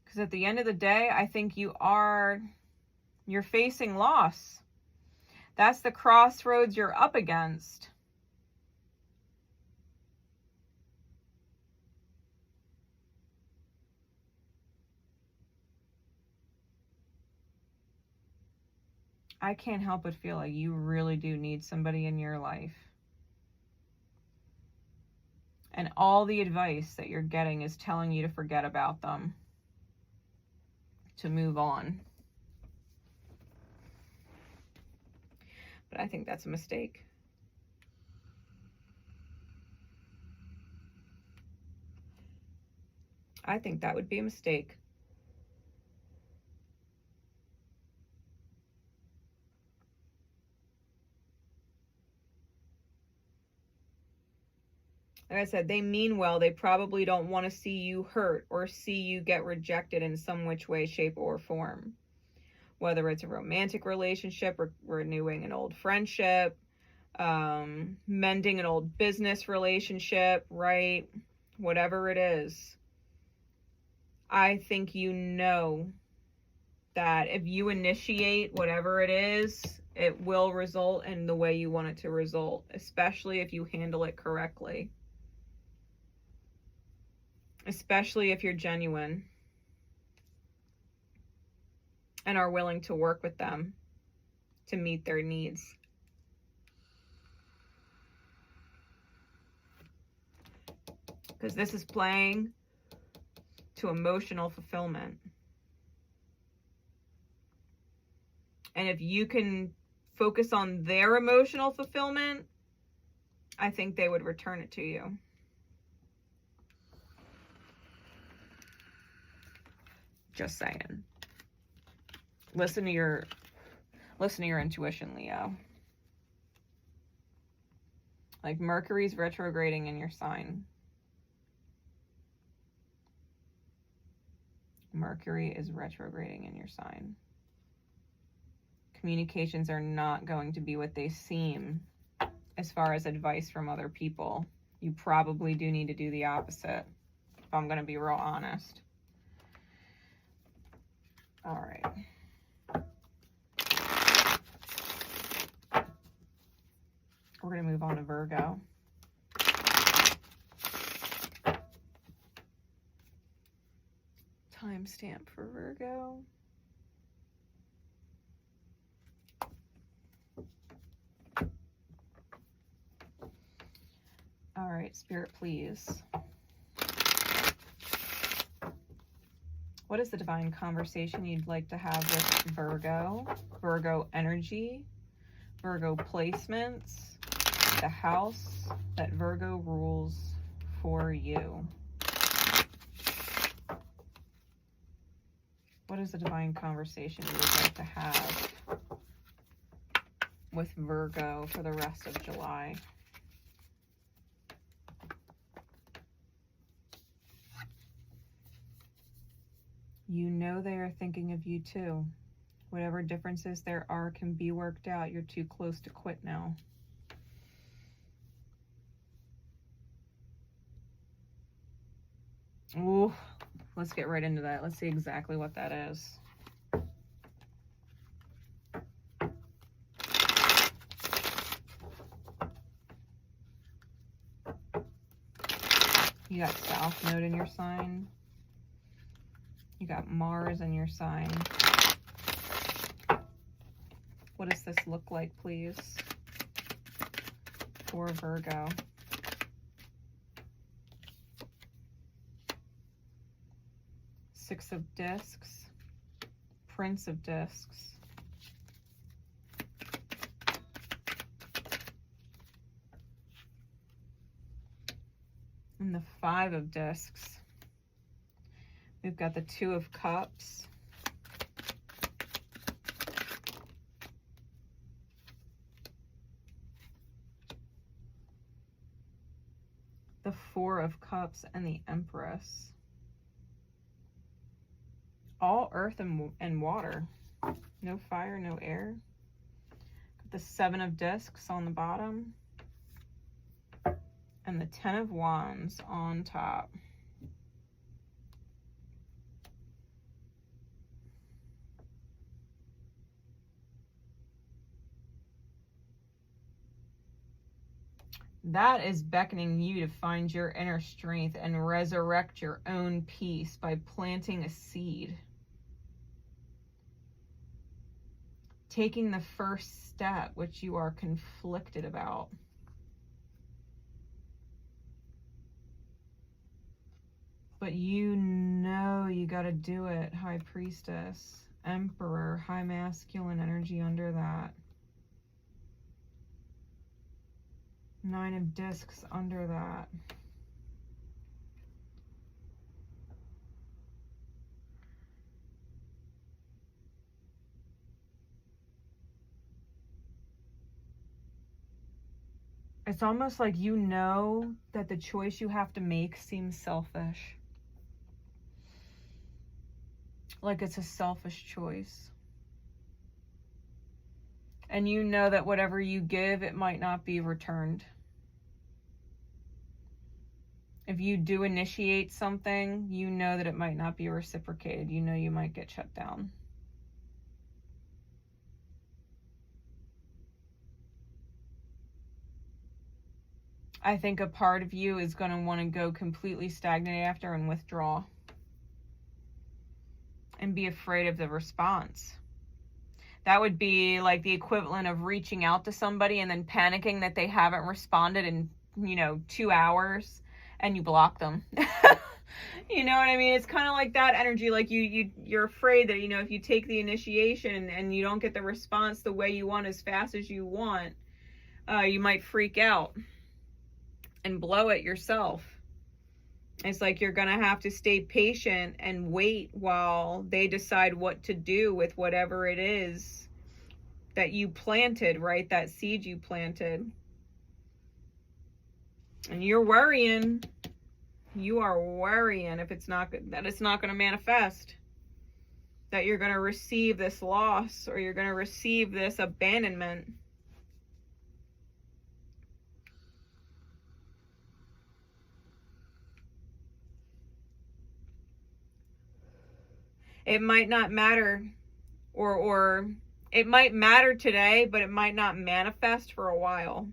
Because at the end of the day, I think you're facing loss. That's the crossroads you're up against. I can't help but feel like you really do need somebody in your life. And all the advice that you're getting is telling you to forget about them, to move on. But I think that's a mistake. I think that would be a mistake. Like I said, they mean well. They probably don't want to see you hurt or see you get rejected in some which way, shape, or form. Whether it's a romantic relationship, or renewing an old friendship, mending an old business relationship, right? Whatever it is. I think you know that if you initiate whatever it is, it will result in the way you want it to result, especially if you handle it correctly. Especially if you're genuine. and are willing to work with them to meet their needs. Because this is playing to emotional fulfillment. And if you can focus on their emotional fulfillment, I think they would return it to you. Just saying. Listen to your intuition, Leo. Like Mercury's retrograding in your sign. Mercury is retrograding in your sign. Communications are not going to be what they seem as far as advice from other people. You probably do need to do the opposite, if I'm going to be real honest. All right. We're going to move on to Virgo. Timestamp for Virgo. All right, Spirit, please. What is the divine conversation you'd like to have with Virgo? Virgo energy, Virgo placements, the house that Virgo rules for you. What is the divine conversation you would like to have with Virgo for the rest of July? You know they are thinking of you too. Whatever differences there are can be worked out. You're too close to quit now. Ooh, let's get right into that. Let's see exactly what that is. You got South Node in your sign. You got Mars in your sign. What does this look like, please, for Virgo? Six of Discs, Prince of Discs, and the Five of Discs. We've got the Two of Cups, the Four of Cups, and the Empress. All earth and water. No fire, no air. Got the Seven of Discs on the bottom. And the Ten of Wands on top. That is beckoning you to find your inner strength and resurrect your own peace by planting a seed. Taking the first step, which you are conflicted about. But you know you got to do it, High Priestess, Emperor, high masculine energy under that. Nine of Discs under that. It's almost like you know that the choice you have to make seems selfish. Like it's a selfish choice. And you know that whatever you give, it might not be returned. If you do initiate something, you know that it might not be reciprocated. You know you might get shut down. I think a part of you is going to want to go completely stagnant after and withdraw. and be afraid of the response. That would be like the equivalent of reaching out to somebody and then panicking that they haven't responded in, 2 hours, and you block them. You know what I mean? It's kind of like that energy. Like you're afraid that, if you take the initiation and you don't get the response the way you want as fast as you want, you might freak out and blow it yourself. It's like you're going to have to stay patient and wait while they decide what to do with whatever it is that you planted, right? That seed you planted. And you're worrying. You are worrying if it's not that it's not going to manifest. That you're going to receive this loss, or you're going to receive this abandonment. It might not matter, or it might matter today, but it might not manifest for a while.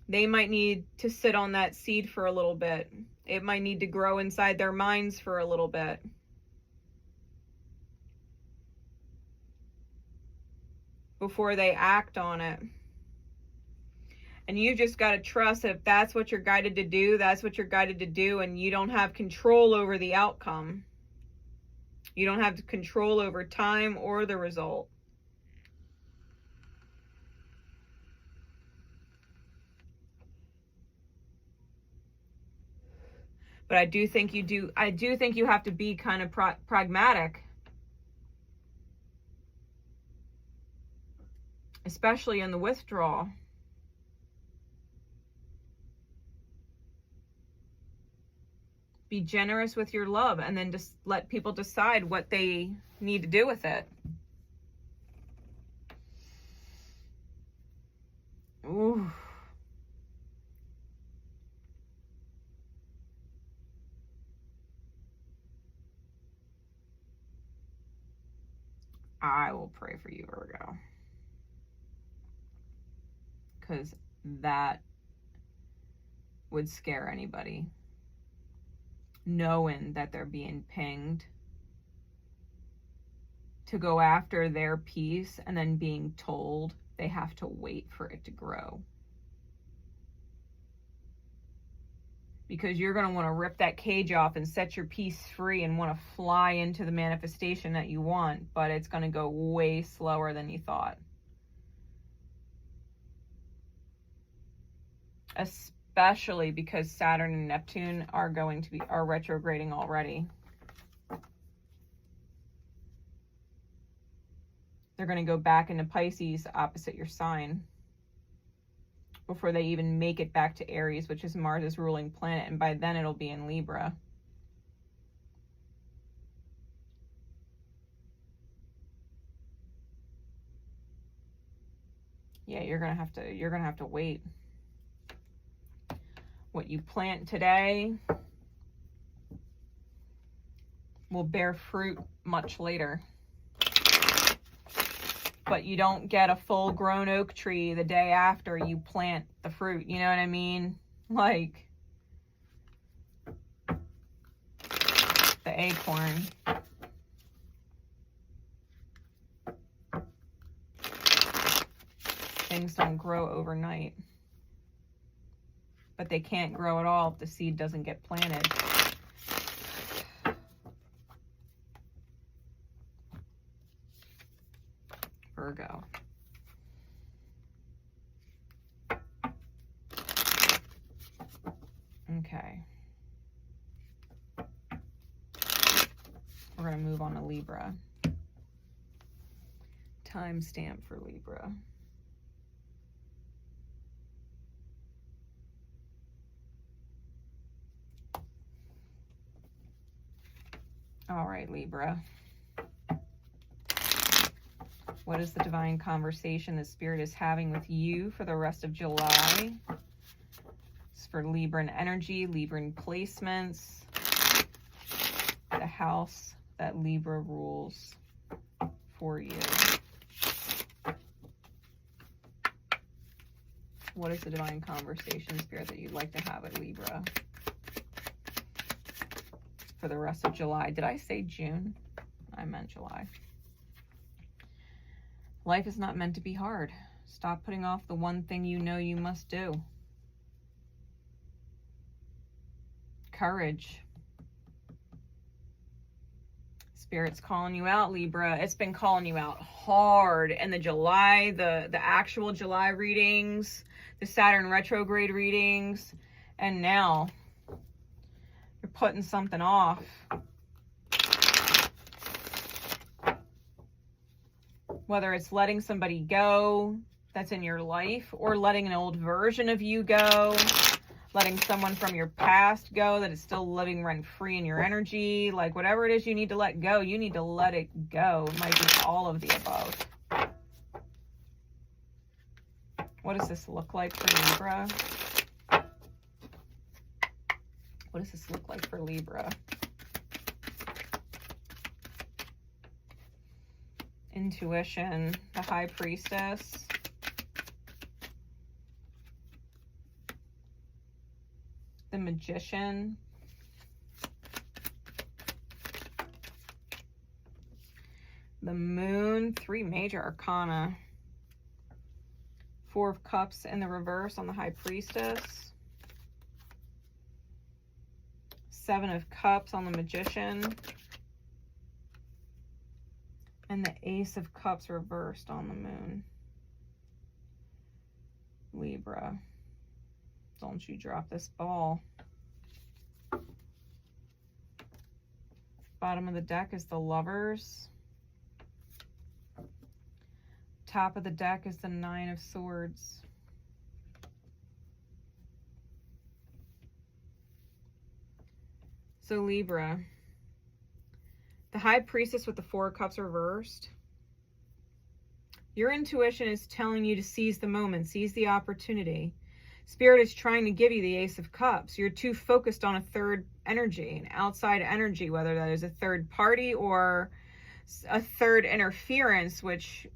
They might need to sit on that seed for a little bit. It might need to grow inside their minds for a little bit. Before they act on it. And you just got to trust that if that's what you're guided to do, that's what you're guided to do, and you don't have control over the outcome. You don't have control over time or the result. But I do think you have to be kind of pragmatic. Especially in the withdrawal. Be generous with your love, and then just let people decide what they need to do with it. Ooh. I will pray for you, Virgo. Because that would scare anybody. Knowing that they're being pinged to go after their peace, and then being told they have to wait for it to grow. Because you're going to want to rip that cage off and set your peace free and want to fly into the manifestation that you want, but it's going to go way slower than you thought. Especially because Saturn and Neptune are retrograding already. They're going to go back into Pisces opposite your sign before they even make it back to Aries, which is Mars' ruling planet, and by then it'll be in Libra. Yeah, you're gonna have to wait. What you plant today will bear fruit much later. But you don't get a full-grown oak tree the day after you plant the fruit. You know what I mean? Like the acorn. Things don't grow overnight. But they can't grow at all if the seed doesn't get planted. Virgo. Okay. We're going to move on to Libra. Timestamp for Libra. All right, Libra. What is the divine conversation the Spirit is having with you for the rest of July? It's for Libran energy, Libran placements, the house that Libra rules for you. What is the divine conversation, Spirit, that you'd like to have at Libra for the rest of July. Did I say June? I meant July. Life is not meant to be hard. Stop putting off the one thing you know you must do. Courage. Spirit's calling you out, Libra. It's been calling you out hard in the July, the actual July readings, the Saturn retrograde readings, and now you're putting something off. Whether it's letting somebody go that's in your life, or letting an old version of you go, letting someone from your past go that is still living rent-free in your energy. Like, whatever it is you need to let go, you need to let it go. It might be all of the above. What does this look like for Libra? What does this look like for Libra? Intuition, the High Priestess. The Magician. The Moon, 3 major arcana. 4 of Cups in the reverse on the High Priestess. 7 of Cups on the Magician. And the Ace of Cups reversed on the Moon. Libra, don't you drop this ball. Bottom of the deck is the Lovers. Top of the deck is the 9 of Swords. So Libra, the High Priestess with the 4 of Cups reversed. Your intuition is telling you to seize the moment, seize the opportunity. Spirit is trying to give you the Ace of Cups. You're too focused on a third energy, an outside energy, whether that is a third party or a third interference, which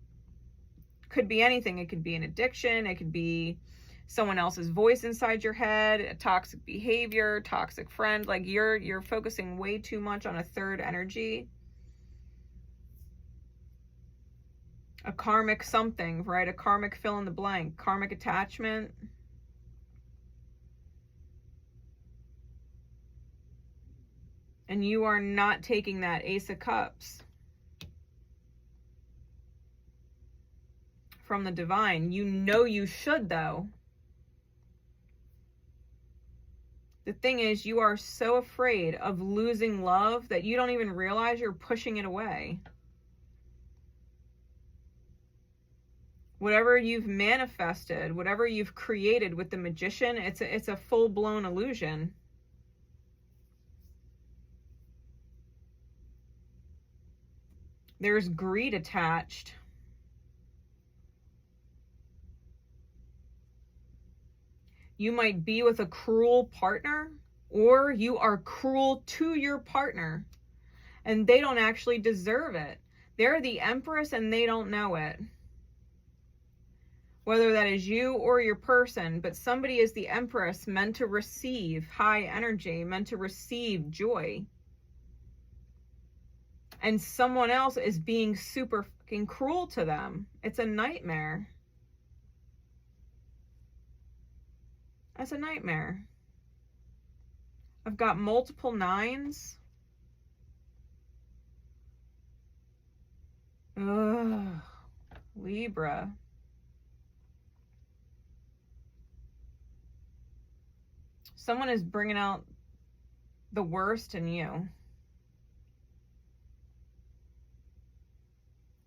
could be anything. It could be an addiction. It could be someone else's voice inside your head, a toxic behavior, toxic friend. Like you're focusing way too much on a third energy. A karmic something, right? A karmic fill in the blank, karmic attachment. And you are not taking that Ace of Cups from the divine. You know you should, though. The thing is, you are so afraid of losing love that you don't even realize you're pushing it away. Whatever you've manifested, whatever you've created with the Magician, it's a full-blown illusion. There's greed attached. You might be with a cruel partner, or you are cruel to your partner, and they don't actually deserve it. They're the Empress and they don't know it. Whether that is you or your person, but somebody is the Empress, meant to receive high energy, meant to receive joy. And someone else is being super fucking cruel to them. It's a nightmare. That's a nightmare. I've got multiple 9s. Ugh, Libra. Someone is bringing out the worst in you.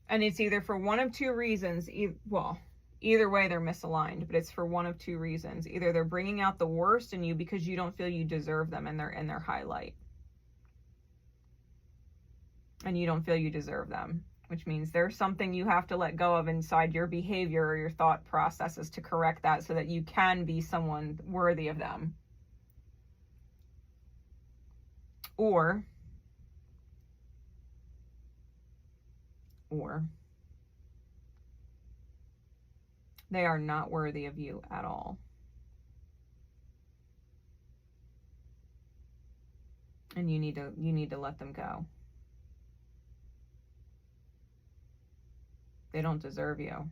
And it's either for one of 2 reasons. Either way they're misaligned, but it's for one of 2 reasons. Either they're bringing out the worst in you because you don't feel you deserve them and they're in their highlight. And you don't feel you deserve them, which means there's something you have to let go of inside your behavior or your thought processes to correct that so that you can be someone worthy of them. Or they are not worthy of you at all. And you need to let them go. They don't deserve you.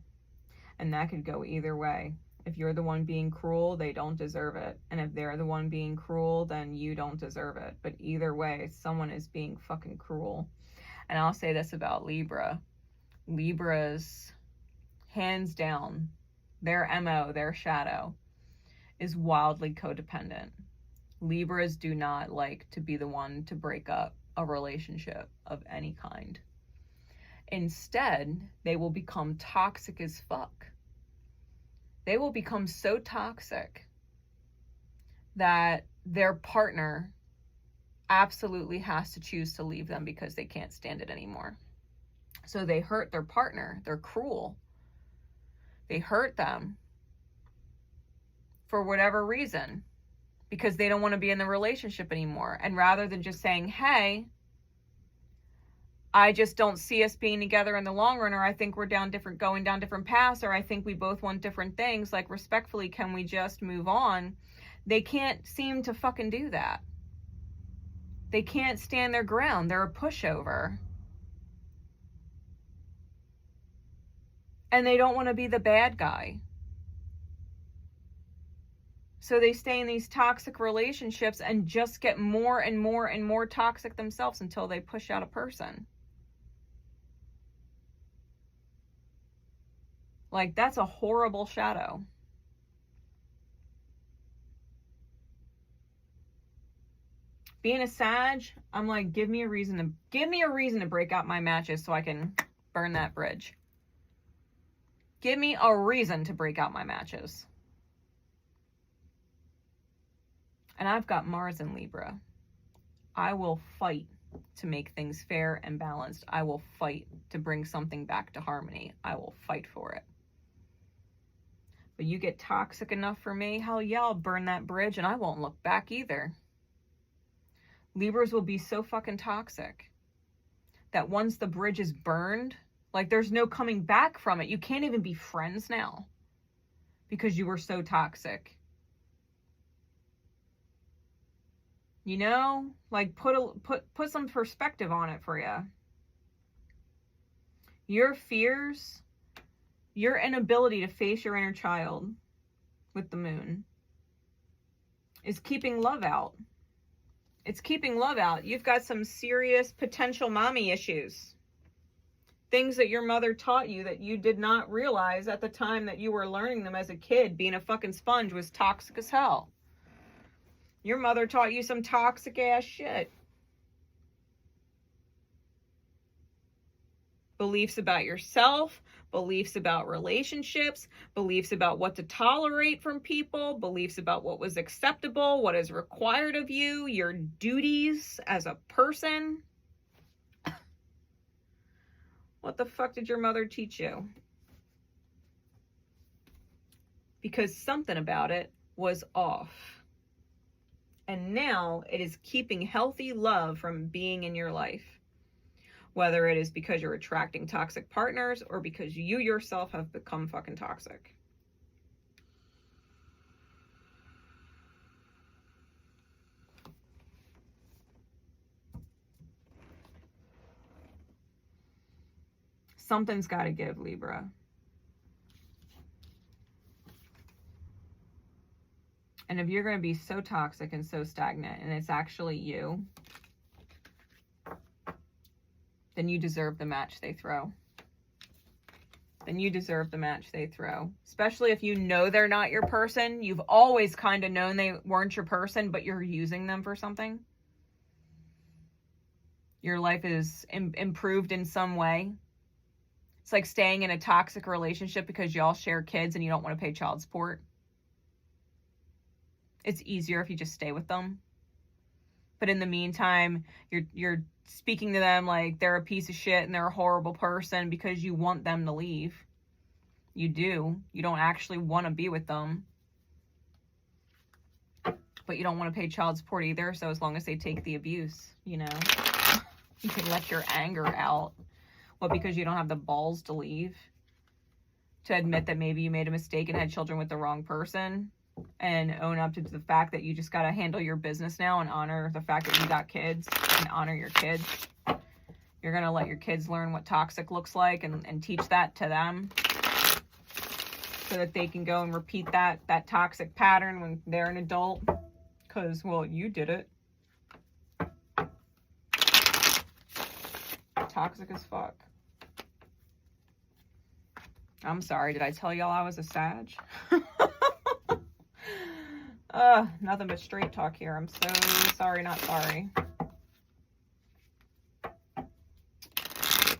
And that could go either way. If you're the one being cruel, they don't deserve it. And if they're the one being cruel, then you don't deserve it. But either way, someone is being fucking cruel. And I'll say this about Libra. Libras, hands down, their MO, their shadow, is wildly codependent. Libras do not like to be the one to break up a relationship of any kind. Instead, they will become toxic as fuck. They will become so toxic that their partner absolutely has to choose to leave them because they can't stand it anymore. So they hurt their partner. They're cruel. They hurt them for whatever reason because they don't want to be in the relationship anymore. And rather than just saying, hey, I just don't see us being together in the long run, or I think we're going down different paths, or I think we both want different things, like, respectfully, can we just move on? They can't seem to fucking do that. They can't stand their ground. They're a pushover. And they don't want to be the bad guy. So they stay in these toxic relationships and just get more and more and more toxic themselves until they push out a person. Like, that's a horrible shadow. Being a Sag, I'm like, give me a reason to break out my matches so I can burn that bridge. Give me a reason to break out my matches. And I've got Mars in Libra. I will fight to make things fair and balanced. I will fight to bring something back to harmony. I will fight for it. But you get toxic enough for me, hell yeah, I'll burn that bridge and I won't look back either. Libras will be so fucking toxic that once the bridge is burned, like, there's no coming back from it. You can't even be friends now because you were so toxic. You know, like, put some perspective on it for you. Your fears, your inability to face your inner child with the moon is keeping love out. It's keeping love out. You've got some serious potential mommy issues. Things that your mother taught you that you did not realize at the time that you were learning them as a kid. Being a fucking sponge was toxic as hell. Your mother taught you some toxic ass shit. Beliefs about yourself, beliefs about relationships, beliefs about what to tolerate from people, beliefs about what was acceptable, what is required of you, your duties as a person. What the fuck did your mother teach you? Because something about it was off. And now it is keeping healthy love from being in your life. Whether it is because you're attracting toxic partners or because you yourself have become fucking toxic. Something's got to give, Libra. And if you're going to be so toxic and so stagnant and it's actually you, then you deserve the match they throw. Then you deserve the match they throw. Especially if you know they're not your person. You've always kind of known they weren't your person, but you're using them for something. Your life is improved in some way. It's like staying in a toxic relationship because y'all share kids and you don't want to pay child support. It's easier if you just stay with them. But in the meantime, you're speaking to them like they're a piece of shit and they're a horrible person because you want them to leave. You do. You don't actually want to be with them. But you don't want to pay child support either, so as long as they take the abuse, you know, you can let your anger out. Well, because you don't have the balls to leave, to admit that maybe you made a mistake and had children with the wrong person. and own up to the fact that you just got to handle your business now and honor the fact that you got kids and honor your kids. You're going to let your kids learn what toxic looks like and teach that to them so that they can go and repeat that toxic pattern when they're an adult. Because, well, you did it. Toxic as fuck. I'm sorry, did I tell y'all I was a Sag? Nothing but straight talk here. I'm so sorry, not sorry.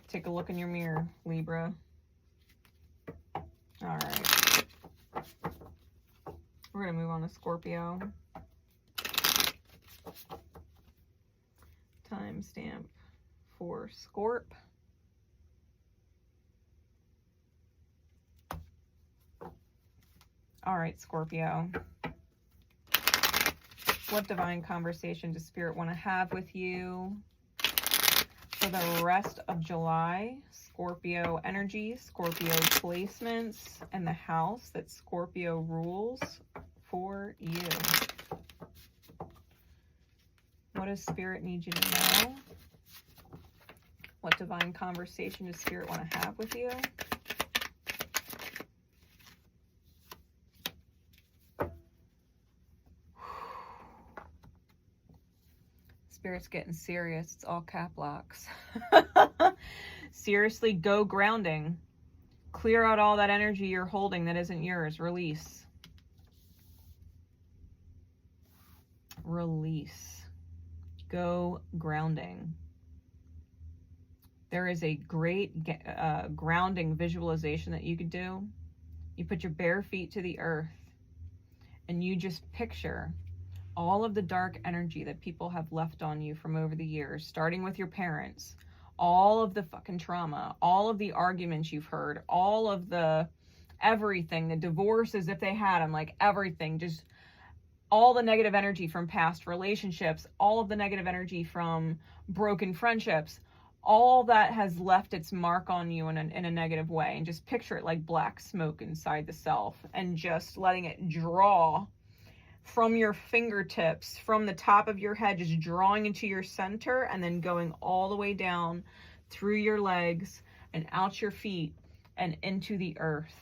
Take a look in your mirror, Libra. All right. We're going to move on to Scorpio. Timestamp for Scorp. All right, Scorpio. What divine conversation does Spirit want to have with you for the rest of July? Scorpio energy, Scorpio placements, and the house that Scorpio rules for you. What does Spirit need you to know? What divine conversation does Spirit want to have with you? Spirit's getting serious. It's all cap locks. Seriously, go grounding. Clear out all that energy you're holding that isn't yours. Release. Release. Go grounding. There is a great grounding visualization that you could do. You put your bare feet to the earth and you just picture all of the dark energy that people have left on you from over the years, starting with your parents, all of the fucking trauma, all of the arguments you've heard, all of the everything, the divorces if they had them, like everything, just all the negative energy from past relationships, all of the negative energy from broken friendships, all that has left its mark on you in a negative way. And just picture it like black smoke inside the self and just letting it draw from your fingertips, from the top of your head, just drawing into your center and then going all the way down through your legs and out your feet and into the earth.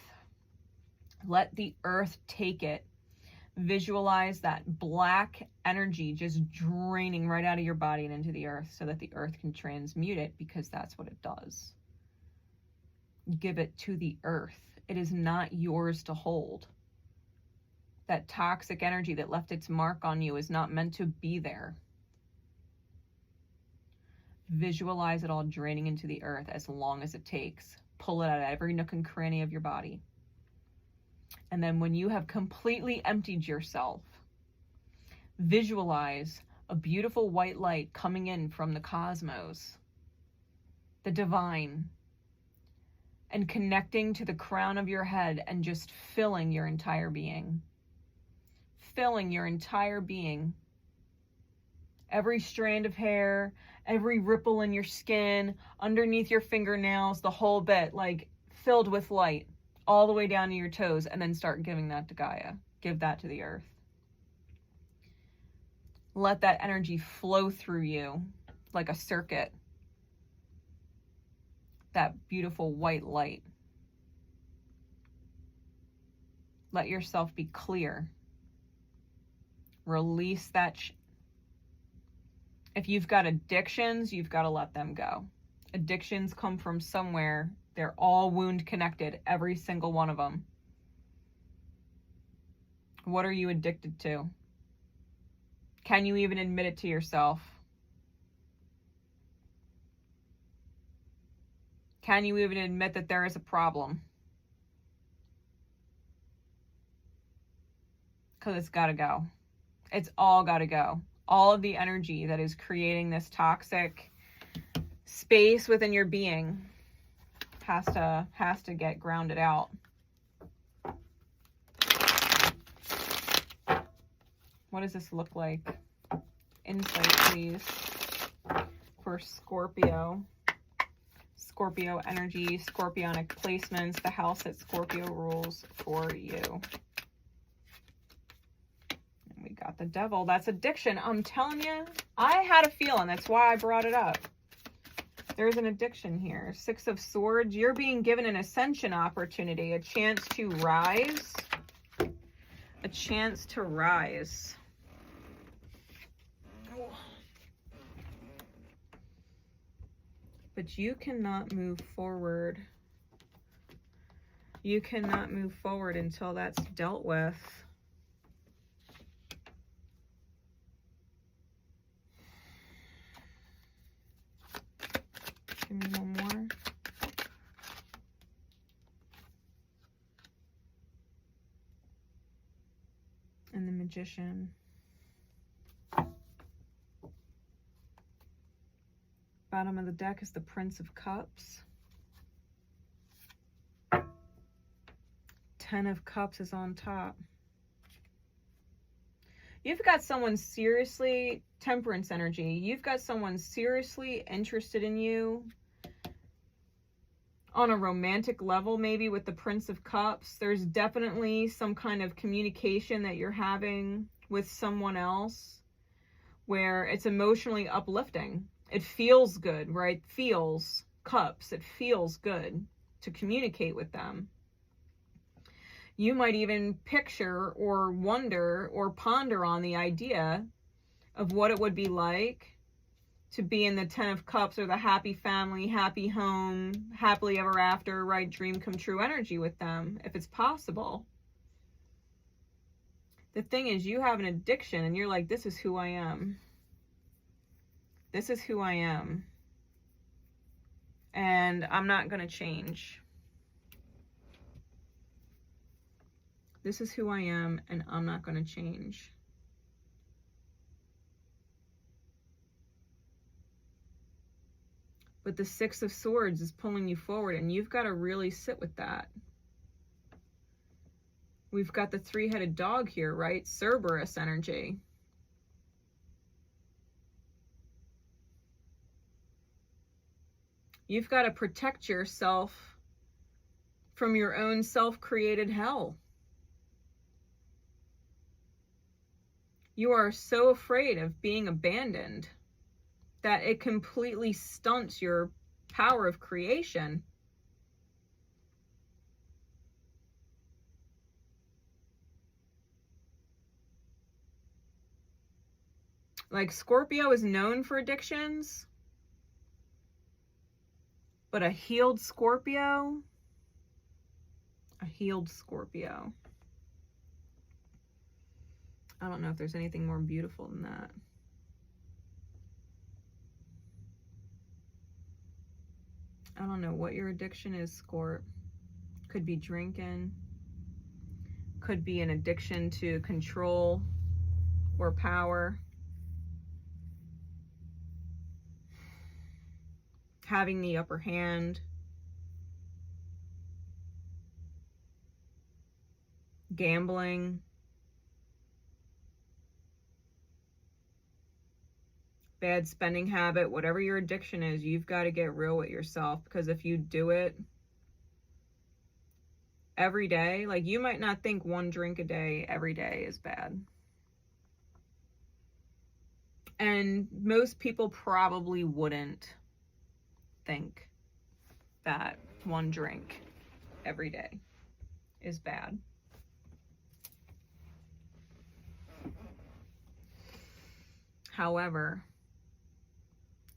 Let the earth take it. Visualize that black energy just draining right out of your body and into the earth so that the earth can transmute it, because that's what it does. Give it to the earth. It is not yours to hold. That toxic energy that left its mark on you is not meant to be there. Visualize it all draining into the earth as long as it takes. Pull it out of every nook and cranny of your body. And then when you have completely emptied yourself, visualize a beautiful white light coming in from the cosmos, the divine, and connecting to the crown of your head and just filling your entire being. Filling your entire being. Every strand of hair, every ripple in your skin, underneath your fingernails, the whole bit, like filled with light all the way down to your toes, and then start giving that to Gaia. Give that to the earth. Let that energy flow through you like a circuit. That beautiful white light. Let yourself be clear. Release that if you've got addictions, you've got to let them go. Addictions come from somewhere. They're all wound connected, every single one of them. What are you addicted to? Can you even admit it to yourself? Can you even admit that there is a problem? Because it's got to go. It's all got to go. All of the energy that is creating this toxic space within your being has to get grounded out. What does this look like? Insight, please, for Scorpio. Scorpio energy, Scorpionic placements, the house that Scorpio rules for you. the devil. That's addiction. I'm telling you, I had a feeling. That's why I brought it up. There's an addiction here. Six of Swords. You're being given an ascension opportunity, a chance to rise. A chance to rise. But you cannot move forward. You cannot move forward until that's dealt with. Give me one more. And the Magician. Bottom of the deck is the Prince of Cups. 10 of Cups is on top. You've got someone seriously, Temperance energy, you've got someone seriously interested in you on a romantic level, maybe with the Prince of Cups. There's definitely some kind of communication that you're having with someone else where it's emotionally uplifting. It feels good, right? Feels, cups, it feels good to communicate with them. You might even picture or wonder or ponder on the idea of what it would be like to be in the 10 of Cups or the happy family, happy home, happily ever after, right? Dream come true energy with them, if it's possible. The thing is, you have an addiction and you're like, this is who I am. This is who I am. And I'm not going to change. This is who I am and I'm not going to change. But the Six of Swords is pulling you forward and you've got to really sit with that. We've got the three-headed dog here, right? Cerberus energy. You've got to protect yourself from your own self-created hell. You are so afraid of being abandoned that it completely stunts your power of creation. Like, Scorpio is known for addictions, but a healed Scorpio, I don't know if there's anything more beautiful than that. I don't know what your addiction is, Scorp. Could be drinking. Could be an addiction to control or power. Having the upper hand. Gambling. Bad spending habit, whatever your addiction is, you've got to get real with yourself, because if you do it every day, like, you might not think one drink a day every day is bad. And most people probably wouldn't think that one drink every day is bad. However,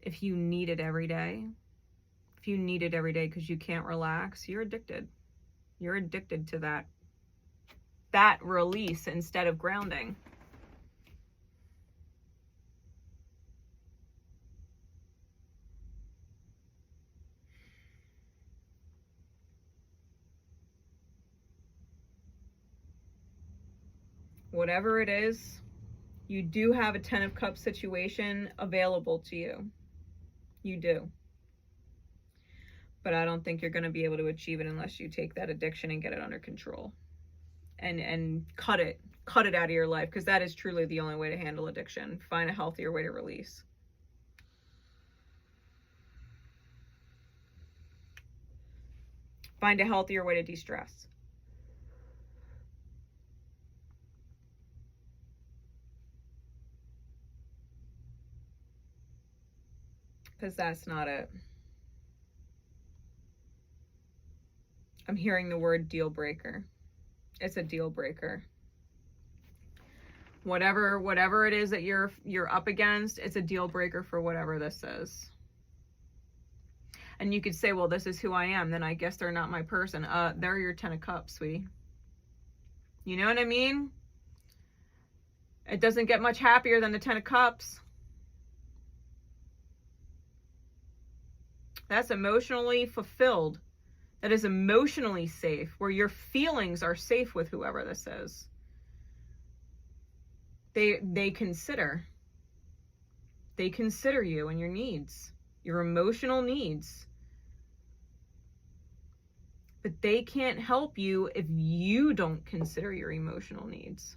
if you need it every day, because you can't relax, you're addicted. You're addicted to that release instead of grounding. Whatever it is, you do have a 10 of Cups situation available to you. You do. But I don't think you're going to be able to achieve it unless you take that addiction and get it under control. And cut it out of your life, because that is truly the only way to handle addiction. Find a healthier way to release. Find a healthier way to de-stress. because that's not it. I'm hearing the word deal breaker. It's a deal breaker. Whatever it is that you're up against, it's a deal breaker for whatever this is. And you could say, well, this is who I am. Then I guess they're not my person. They're your 10 of Cups, sweetie. You know what I mean? It doesn't get much happier than the 10 of Cups. That's emotionally fulfilled. That is emotionally safe, where your feelings are safe with whoever this is. They consider you and your needs, your emotional needs. But they can't help you if you don't consider your emotional needs.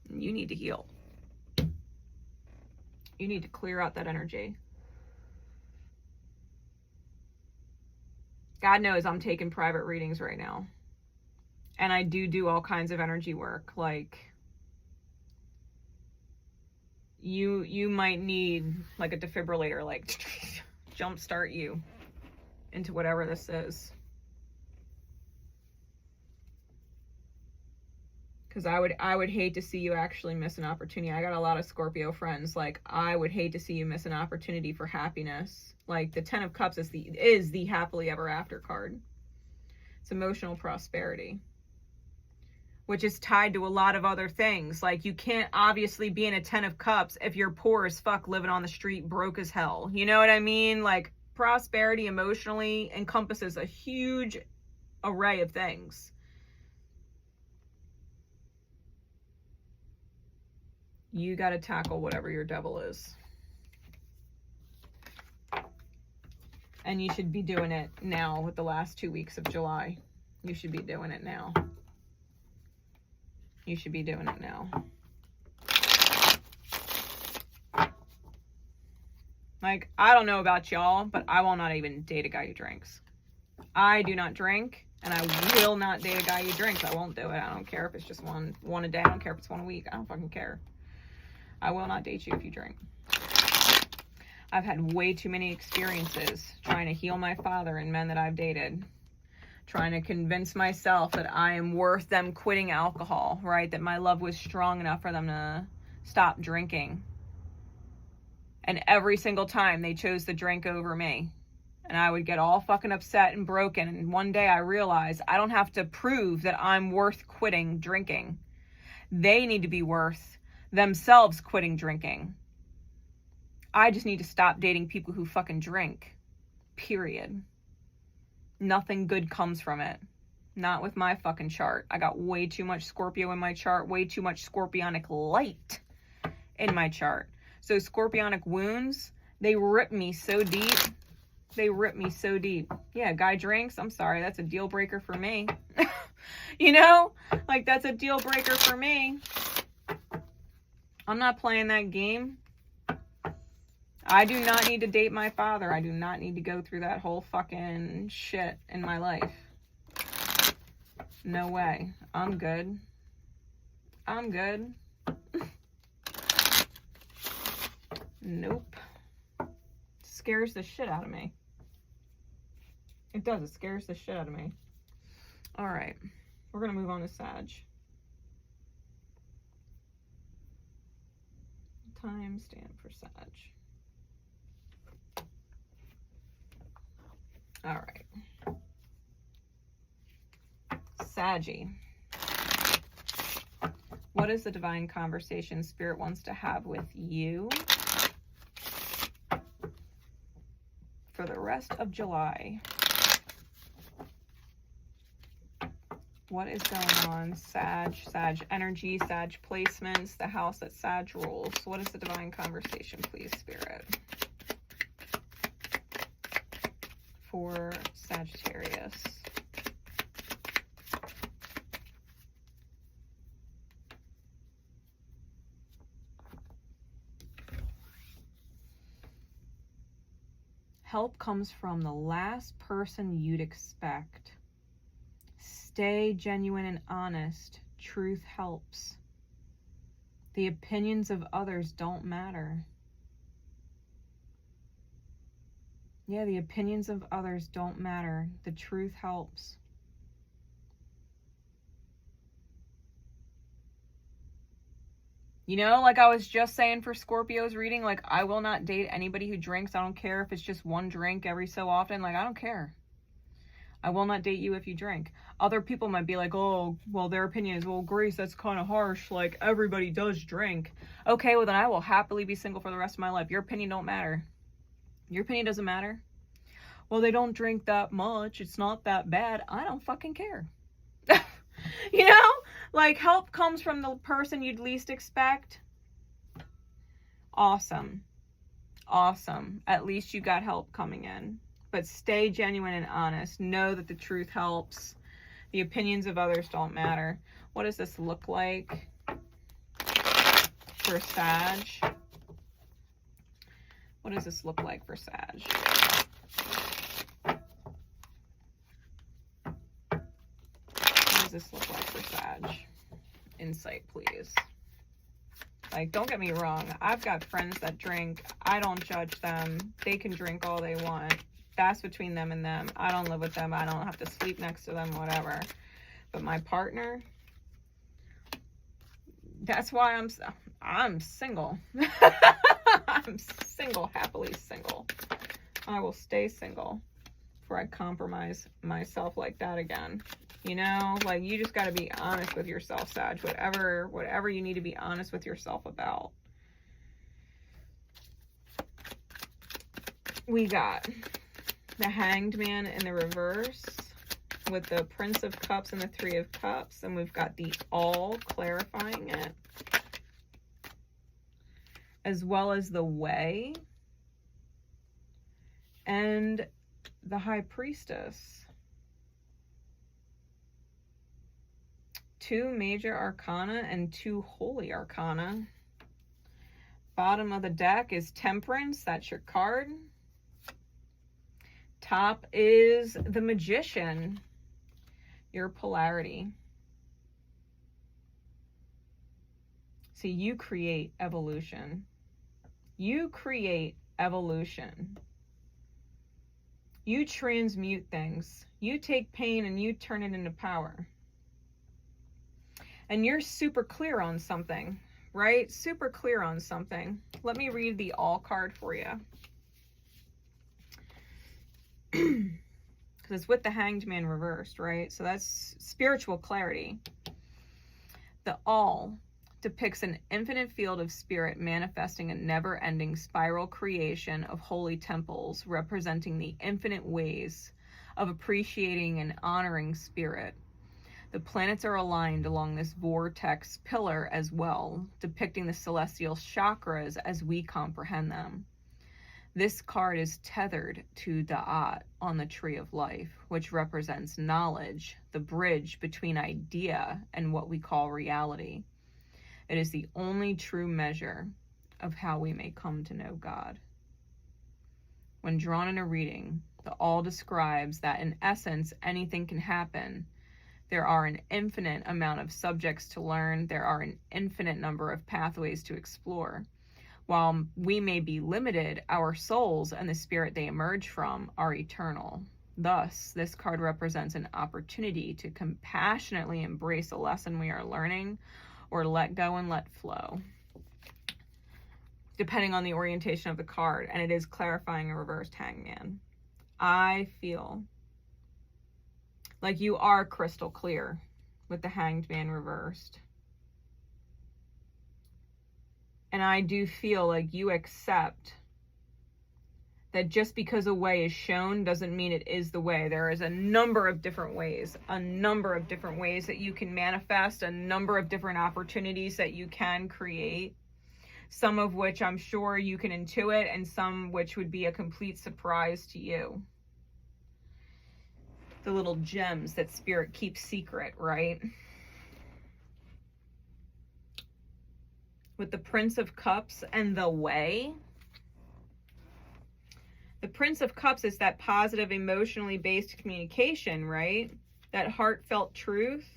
You need to heal. You need to clear out that energy. God knows I'm taking private readings right now. And I do all kinds of energy work. Like, you might need like a defibrillator, like jumpstart you into whatever this is. Because I would hate to see you actually miss an opportunity. I got a lot of Scorpio friends. Like, I would hate to see you miss an opportunity for happiness. Like, the 10 of Cups is the happily ever after card. It's emotional prosperity, which is tied to a lot of other things. Like, you can't obviously be in a 10 of Cups if you're poor as fuck, living on the street, broke as hell. You know what I mean? Like, prosperity emotionally encompasses a huge array of things. You got to tackle whatever your devil is. And you should be doing it now with the last 2 weeks of July. You should be doing it now. You should be doing it now. Like, I don't know about y'all, but I will not even date a guy who drinks. I do not drink, and I will not date a guy who drinks. I won't do it. I don't care if it's just one a day. I don't care if it's one a week. I don't fucking care. I will not date you if you drink. I've had way too many experiences trying to heal my father and men that I've dated. Trying to convince myself that I am worth them quitting alcohol, right? That my love was strong enough for them to stop drinking. And every single time they chose the drink over me. And I would get all fucking upset and broken. And one day I realized I don't have to prove that I'm worth quitting drinking. They need to be worth themselves quitting drinking. I just need to stop dating people who fucking drink. Period. Nothing good comes from it. Not with my fucking chart. I got way too much Scorpio in my chart. Way too much scorpionic light in my chart. So scorpionic wounds, they rip me so deep. They rip me so deep. Yeah, guy drinks. I'm sorry. That's a deal breaker for me. You know? Like, that's a deal breaker for me. I'm not playing that game. I do not need to date my father. I do not need to go through that whole fucking shit in my life. No way. I'm good. I'm good. Nope. Scares the shit out of me. It does. It scares the shit out of me. All right. We're going to move on to Sag. Timestamp for Sag. All right. Saggy. What is the divine conversation Spirit wants to have with you for the rest of July? What is going on? Sag energy, Sag placements, the house that Sag rules. What is the divine conversation, please, Spirit? For Sagittarius. Help comes from the last person you'd expect. Stay genuine and honest. Truth helps. The opinions of others don't matter. Yeah, the opinions of others don't matter. The truth helps. You know, like I was just saying for Scorpio's reading, like I will not date anybody who drinks. I don't care if it's just one drink every so often. Like, I don't care. I will not date you if you drink. Other people might be like, oh, well, their opinion is, well, Grace, that's kind of harsh. Like, everybody does drink. Okay, well, then I will happily be single for the rest of my life. Your opinion don't matter. Your opinion doesn't matter. Well, they don't drink that much. It's not that bad. I don't fucking care. You know? Like, help comes from the person you'd least expect. Awesome. Awesome. At least you got help coming in. But stay genuine and honest. Know that the truth helps. The opinions of others don't matter. What does this look like for Sag? What does this look like for Sag? What does this look like for Sag? Insight, please. Like, don't get me wrong. I've got friends that drink. I don't judge them. They can drink all they want. That's between them and them. I don't live with them. I don't have to sleep next to them, whatever. But my partner, that's why I'm single. I'm single, happily single. I will stay single before I compromise myself like that again. You know, like, you just got to be honest with yourself, Sag. Whatever you need to be honest with yourself about. We got the Hanged Man in the reverse with the Prince of Cups and the Three of Cups. And we've got the All clarifying it, as well as the Way and the High Priestess. Two major arcana and two holy arcana. Bottom of the deck is Temperance. That's your card. Top is the Magician, your polarity. See, you create evolution. You create evolution. You transmute things. You take pain and you turn it into power. And you're super clear on something, right? Super clear on something. Let me read the All card for you. Because it's with the Hanged Man reversed, right? So that's spiritual clarity. The All depicts an infinite field of spirit manifesting a never-ending spiral creation of holy temples, representing the infinite ways of appreciating and honoring spirit. The planets are aligned along this vortex pillar as well, depicting the celestial chakras as we comprehend them. This card is tethered to 𝙀𝙢𝙖𝐚𝐿 on the Tree of Life, which represents knowledge, the bridge between idea and what we call reality. It is the only true measure of how we may come to know God. When drawn in a reading, the All describes that in essence, anything can happen. There are an infinite amount of subjects to learn. There are an infinite number of pathways to explore. While we may be limited, our souls and the spirit they emerge from are eternal. Thus, this card represents an opportunity to compassionately embrace a lesson we are learning, or let go and let flow, depending on the orientation of the card. And it is clarifying a reversed hangman. I feel like you are crystal clear with the Hanged Man reversed. And I do feel like you accept that just because a way is shown doesn't mean it is the way. There is a number of different ways that you can manifest, a number of different opportunities that you can create, some of which I'm sure you can intuit and some which would be a complete surprise to you. The little gems that spirit keeps secret, right? With the Prince of Cups and the Way. The Prince of Cups is that positive, emotionally based communication, right? That heartfelt truth.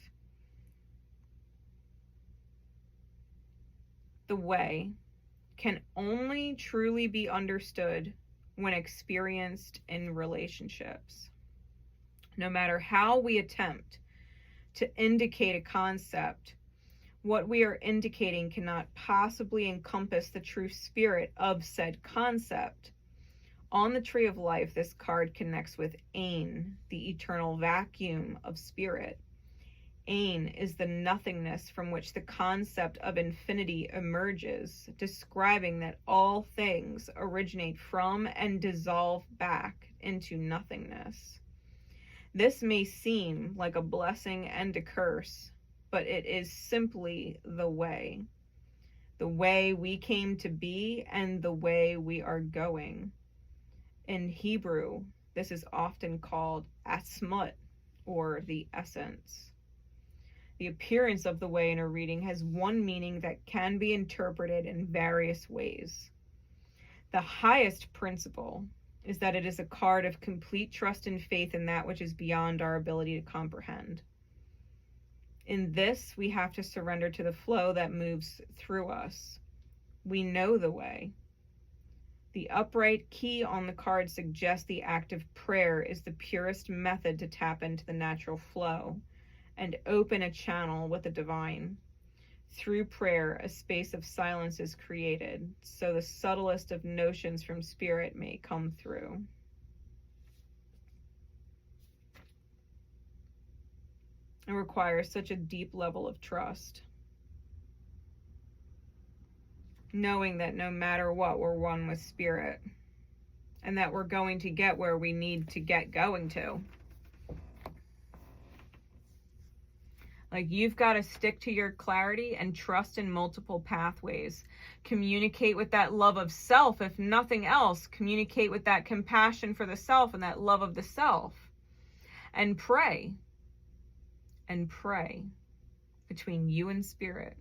the way, can only truly be understood when experienced in relationships. No matter how we attempt to indicate a concept, what we are indicating cannot possibly encompass the true spirit of said concept. On the Tree of Life, this card connects with 𝐽𝐴𝐴, the eternal vacuum of spirit. 𝐽𝐴𝐴 is the nothingness from which the concept of infinity emerges, describing that all things originate from and dissolve back into nothingness. This may seem like a blessing and a curse, but it is simply the way we came to be and the way we are going. In Hebrew, this is often called 𝐴𝐴𝐴, or the essence. The appearance of the way in a reading has one meaning that can be interpreted in various ways. The highest principle is that it is a card of complete trust and faith in that which is beyond our ability to comprehend. In this, we have to surrender to the flow that moves through us. We know the way. The upright key on the card suggests the act of prayer is the purest method to tap into the natural flow and open a channel with the divine. Through prayer, a space of silence is created, so the subtlest of notions from spirit may come through. It requires such a deep level of trust, knowing that no matter what, we're one with spirit, and that we're going to get where we need to get going to. Like, you've got to stick to your clarity and trust in multiple pathways. Communicate with that love of self, if nothing else. Communicate with that compassion for the self and that love of the self. And pray. And pray between you and spirit,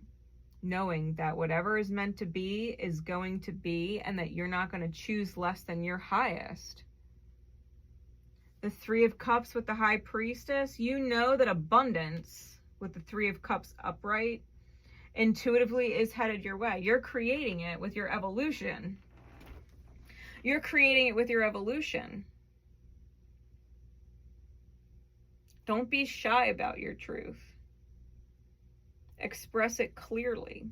knowing that whatever is meant to be is going to be, and that you're not going to choose less than your highest. The Three of Cups with the High Priestess, you know that abundance with the Three of Cups upright intuitively is headed your way. You're creating it with your evolution. You're creating it with your evolution. Don't be shy about your truth. Express it clearly.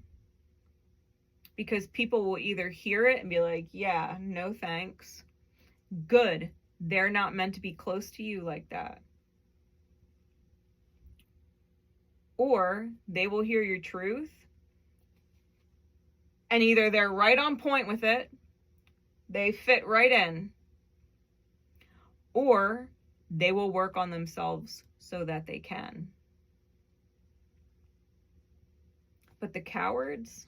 Because people will either hear it and be like, yeah, no thanks. Good. They're not meant to be close to you like that. Or they will hear your truth, and either they're right on point with it, they fit right in, or they will work on themselves so that they can. But the cowards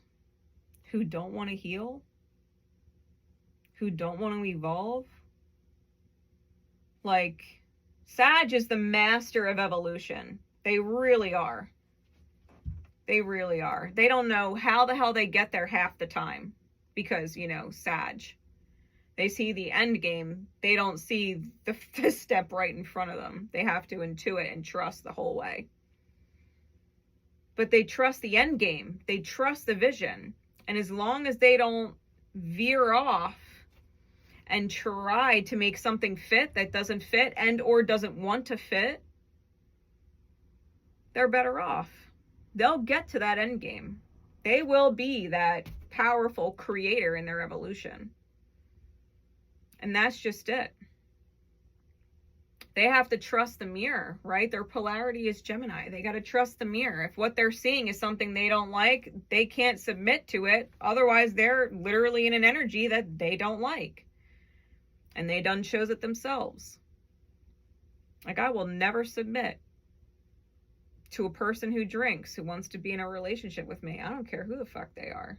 who don't want to heal, who don't want to evolve, like, Sag is the master of evolution. They really are. They really are. They don't know how the hell they get there half the time because, you know, Sag. They see the end game. They don't see the step right in front of them. They have to intuit and trust the whole way. But they trust the end game. They trust the vision. And as long as they don't veer off and try to make something fit that doesn't fit and or doesn't want to fit, they're better off. They'll get to that end game. They will be that powerful creator in their evolution. And that's just it. They have to trust the mirror, right? Their polarity is Gemini. They got to trust the mirror. If what they're seeing is something they don't like, they can't submit to it. Otherwise, they're literally in an energy that they don't like. And they done chose it themselves. Like, I will never submit to a person who drinks, who wants to be in a relationship with me. I don't care who the fuck they are.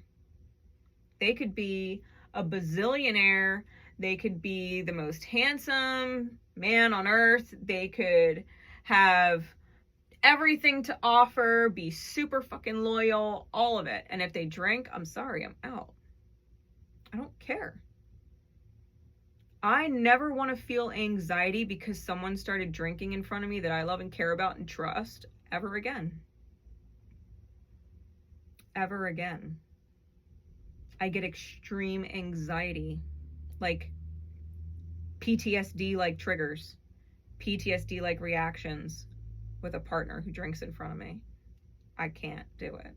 They could be a bazillionaire. They could be the most handsome man on earth. They could have everything to offer, be super fucking loyal, all of it. And if they drink, I'm sorry, I'm out. I don't care. I never want to feel anxiety because someone started drinking in front of me that I love and care about and trust ever again. Ever again. I get extreme anxiety, like PTSD-like triggers, PTSD-like reactions with a partner who drinks in front of me. I can't do it.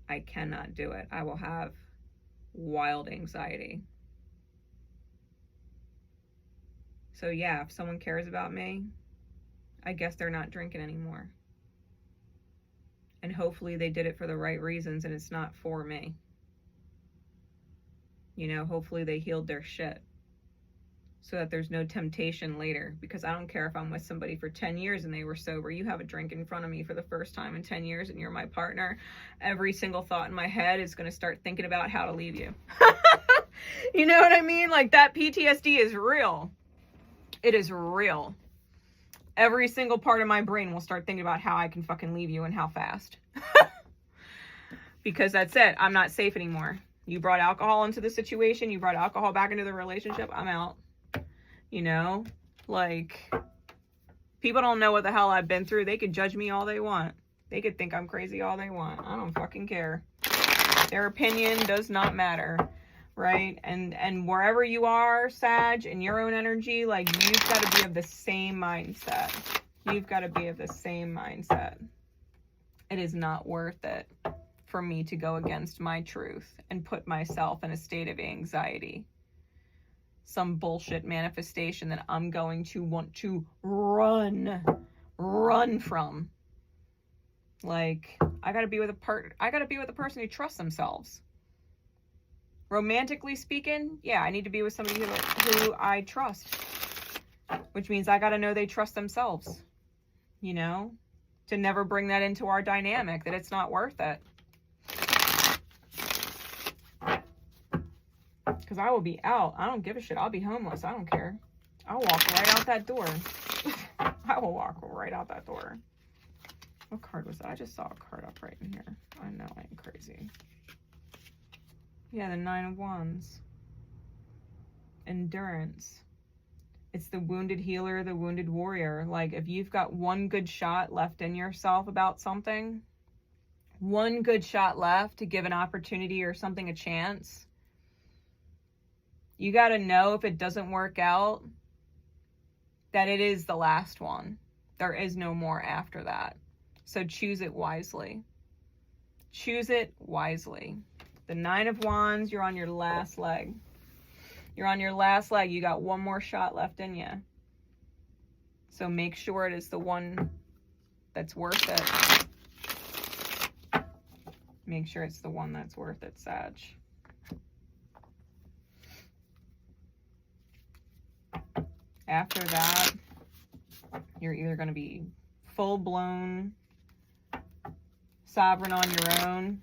I cannot do it. I will have wild anxiety. So yeah, if someone cares about me, I guess they're not drinking anymore. And hopefully they did it for the right reasons and it's not for me. You know, hopefully they healed their shit so that there's no temptation later. Because I don't care if I'm with somebody for 10 years and they were sober. You have a drink in front of me for the first time in 10 years and you're my partner. Every single thought in my head is going to start thinking about how to leave you. You know what I mean? Like, that PTSD is real. It is real. Every single part of my brain will start thinking about how I can fucking leave you and how fast. Because that's it. I'm not safe anymore. You brought alcohol into the situation. You brought alcohol back into the relationship. I'm out. You know? Like, people don't know what the hell I've been through. They could judge me all they want. They could think I'm crazy all they want. I don't fucking care. Their opinion does not matter. Right? And wherever you are, Sag, in your own energy, like, you've got to be of the same mindset. You've got to be of the same mindset. It is not worth it for me to go against my truth and put myself in a state of anxiety. Some bullshit manifestation that I'm going to want to run from. Like, I got to be with a person who trusts themselves. Romantically speaking, yeah, I need to be with somebody who I trust. Which means I got to know they trust themselves. You know? To never bring that into our dynamic, that it's not worth it. Because I will be out. I don't give a shit. I'll be homeless. I don't care. I'll walk right out that door. I will walk right out that door. What card was that? I just saw a card up right in here. I know I ain't crazy. Yeah, the 9 of Wands. Endurance. It's the wounded healer, the wounded warrior. Like, if you've got one good shot left in yourself about something, one good shot left to give an opportunity or something a chance, you got to know if it doesn't work out, that it is the last one. There is no more after that. So choose it wisely. Choose it wisely. The 9 of Wands, you're on your last leg. You're on your last leg. You got one more shot left in you. So make sure it is the one that's worth it. Make sure it's the one that's worth it, Sag. After that, you're either going to be full-blown sovereign on your own,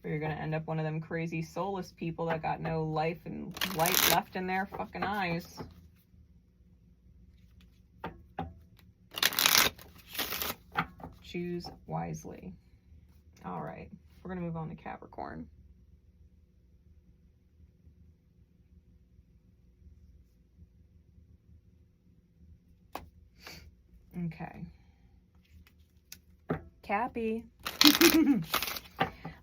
or you're going to end up one of them crazy soulless people that got no life and light left in their fucking eyes. Choose wisely. All right, we're going to move on to Capricorn. Okay. Cappy.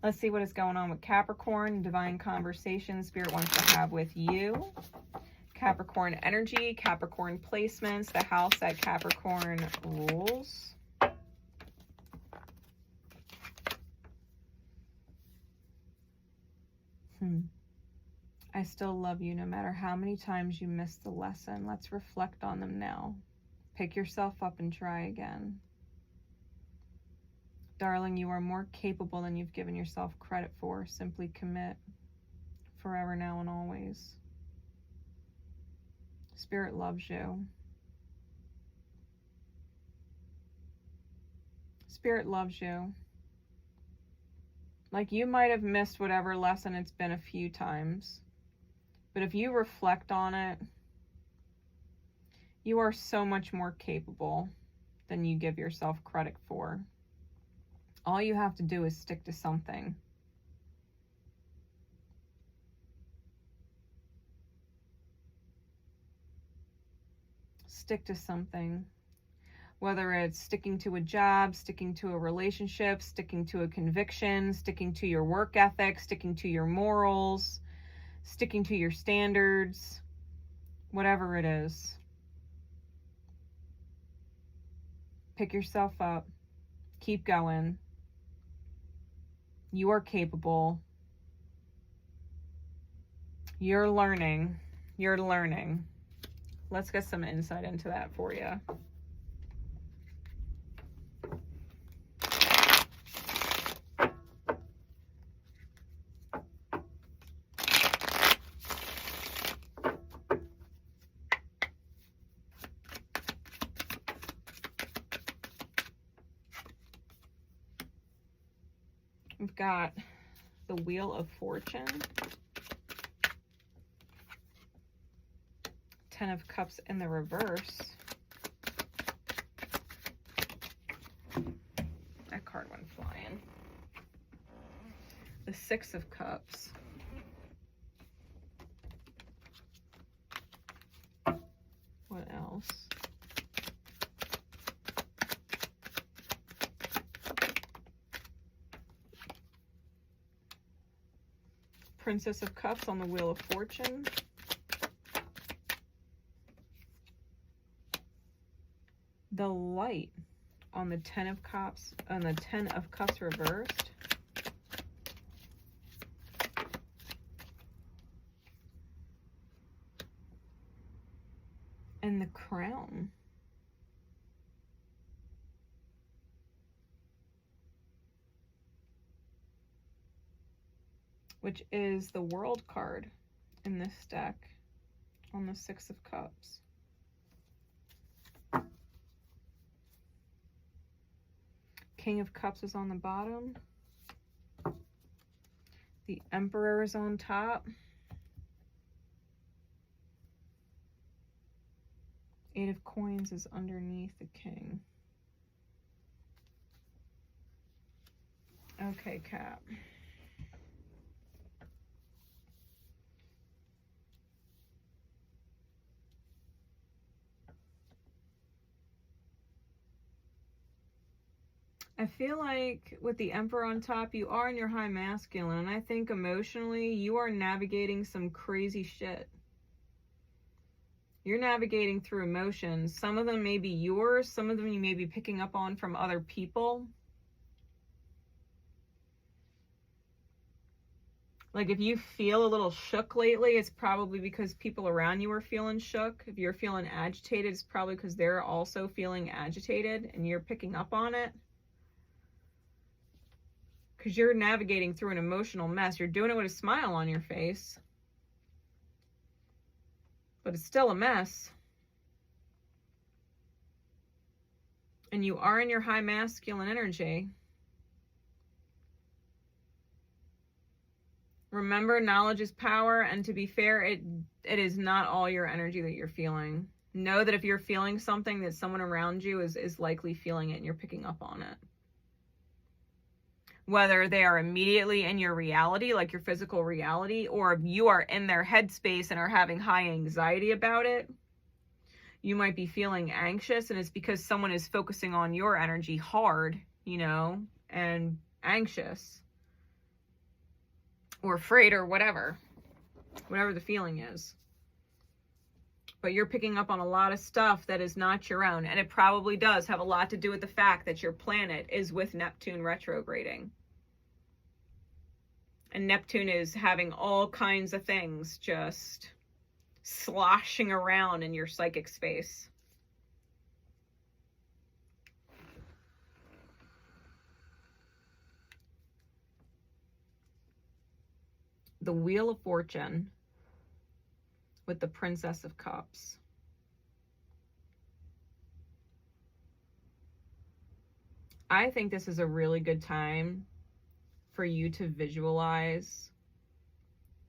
Let's see what is going on with Capricorn. Divine conversation Spirit wants to have with you. Capricorn energy, Capricorn placements, the house that Capricorn rules. I still love you no matter how many times you missed the lesson. Let's reflect on them now. Pick yourself up and try again. Darling, you are more capable than you've given yourself credit for. Simply commit. Forever, now, and always. Spirit loves you. Spirit loves you. Like, you might have missed whatever lesson it's been a few times. But if you reflect on it, you are so much more capable than you give yourself credit for. All you have to do is stick to something. Stick to something. Whether it's sticking to a job, sticking to a relationship, sticking to a conviction, sticking to your work ethic, sticking to your morals, sticking to your standards, whatever it is. Pick yourself up. Keep going. You are capable. You're learning. You're learning. Let's get some insight into that for you. We've got the Wheel of Fortune, 10 of Cups in the reverse. That card went flying. The 6 of Cups. What else? Princess of Cups on the Wheel of Fortune. The Light on the 10 of Cups, on the 10 of Cups reversed. And the Crown. Which is the World card in this deck on the 6 of Cups. King of Cups is on the bottom. The Emperor is on top. 8 of Coins is underneath the King. Okay, Cap. I feel like with the Emperor on top, you are in your high masculine, and I think emotionally you are navigating some crazy shit. You're navigating through emotions. Some of them may be yours, some of them you may be picking up on from other people. Like if you feel a little shook lately, it's probably because people around you are feeling shook. If you're feeling agitated, it's probably because they're also feeling agitated and you're picking up on it. Because you're navigating through an emotional mess. You're doing it with a smile on your face. But it's still a mess. And you are in your high masculine energy. Remember, knowledge is power, and to be fair, it is not all your energy that you're feeling. Know that if you're feeling something, that someone around you is likely feeling it and you're picking up on it. Whether they are immediately in your reality, like your physical reality, or you are in their headspace and are having high anxiety about it. You might be feeling anxious, and it's because someone is focusing on your energy hard, you know, and anxious or afraid or whatever the feeling is. But you're picking up on a lot of stuff that is not your own, and it probably does have a lot to do with the fact that your planet is with Neptune retrograding. And Neptune is having all kinds of things just sloshing around in your psychic space. The Wheel of Fortune with the Princess of Cups. I think this is a really good time for you to visualize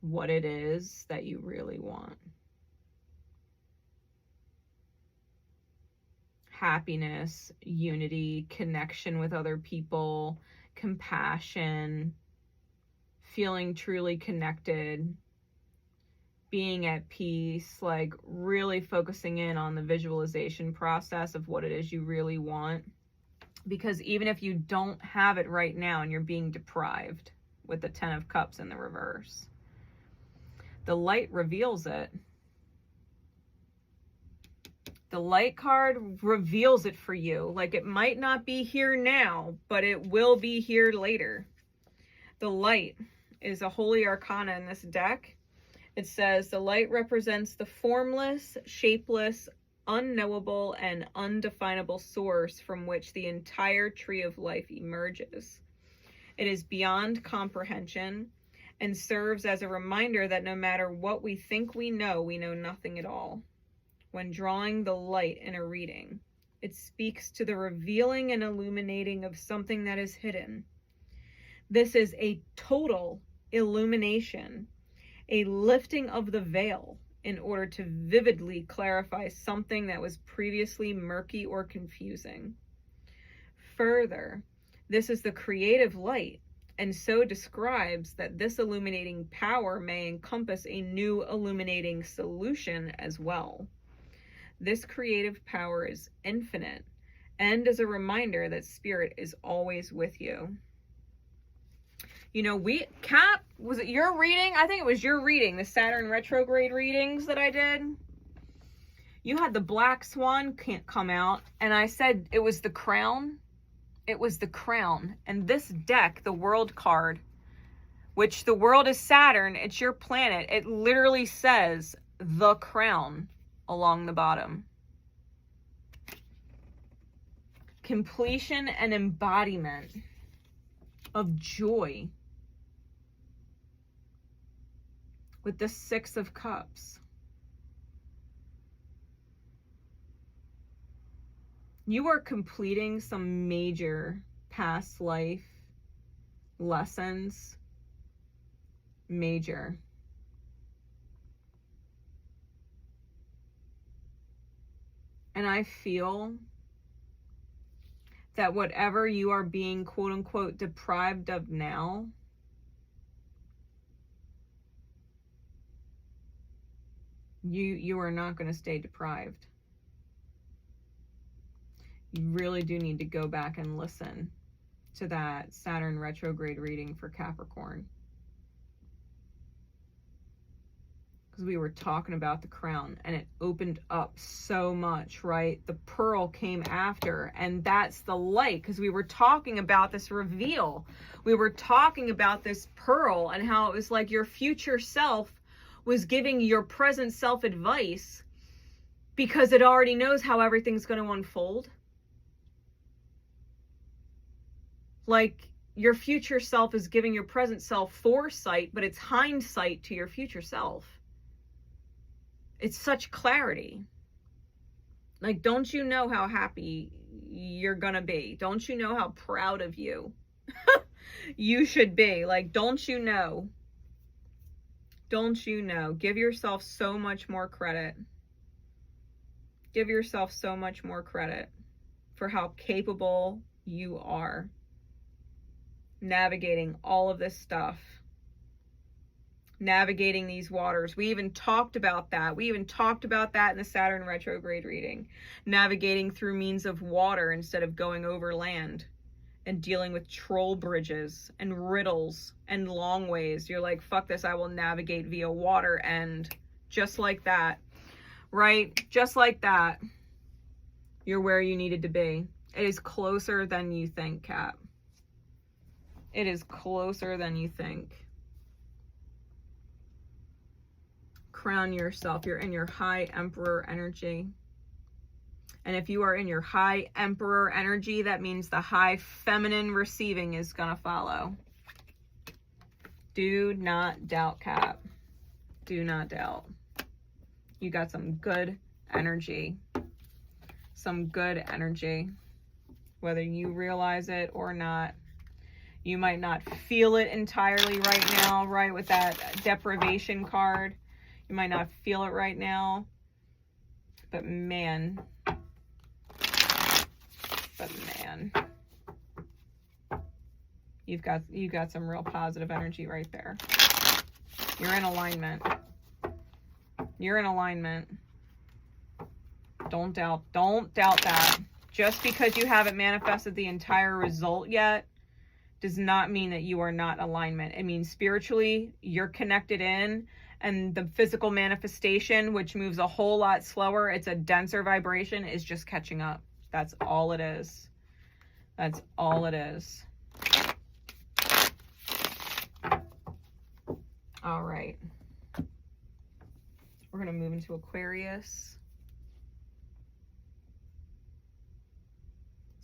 what it is that you really want. Happiness, unity, connection with other people, compassion, feeling truly connected, being at peace, like really focusing in on the visualization process of what it is you really want. Because even if you don't have it right now and you're being deprived with the 10 of Cups in the reverse, the light reveals it. The light card reveals it for you. Like, it might not be here now, but it will be here later. The light is a holy arcana in this deck. It says the light represents the formless, shapeless, unknowable, and undefinable source from which the entire tree of life emerges. It is beyond comprehension and serves as a reminder that no matter what we think we know nothing at all. When drawing the light in a reading, it speaks to the revealing and illuminating of something that is hidden. This is a total illumination, a lifting of the veil in order to vividly clarify something that was previously murky or confusing. Further, this is the creative light, and so describes that this illuminating power may encompass a new illuminating solution as well. This creative power is infinite and is a reminder that spirit is always with you. You know, Cap, was it your reading? I think it was your reading, the Saturn retrograde readings that I did. You had the Black Swan can't come out, and I said it was the crown. It was the crown. And this deck, the World card, which the world is Saturn, it's your planet. It literally says the crown along the bottom. Completion and embodiment of joy with the 6 of Cups. You are completing some major past life lessons. Major. And I feel that whatever you are being quote unquote deprived of now, you are not going to stay deprived. You really do need to go back and listen to that Saturn retrograde reading for Capricorn. Because we were talking about the crown and it opened up so much, right? The pearl came after, and that's the light, because we were talking about this reveal. We were talking about this pearl and how it was like your future self was giving your present self advice because it already knows how everything's going to unfold. Like, your future self is giving your present self foresight, but it's hindsight to your future self. It's such clarity. Like, don't you know how happy you're gonna be? Don't you know how proud of you you should be? Like, don't you know? Don't you know? Give yourself so much more credit. Give yourself so much more credit for how capable you are navigating all of this stuff. Navigating these waters. We even talked about that. We even talked about that in the Saturn retrograde reading. Navigating through means of water instead of going over land. And dealing with troll bridges and riddles and long ways. You're like, fuck this, I will navigate via water. And just like that, right? Just like that, you're where you needed to be. It is closer than you think, Cap. It is closer than you think. Crown yourself. You're in your high Emperor energy. And if you are in your high Emperor energy, that means the high feminine receiving is going to follow. Do not doubt, Cap. Do not doubt. You got some good energy. Some good energy. Whether you realize it or not. You might not feel it entirely right now, right? With that deprivation card. You might not feel it right now. But man. You've got some real positive energy right there. You're in alignment. You're in alignment. Don't doubt that. Just because you haven't manifested the entire result yet does not mean that you are not in alignment. It means spiritually you're connected in, and the physical manifestation, which moves a whole lot slower, it's a denser vibration, is just catching up. That's all it is. That's all it is. All right. We're going to move into Aquarius.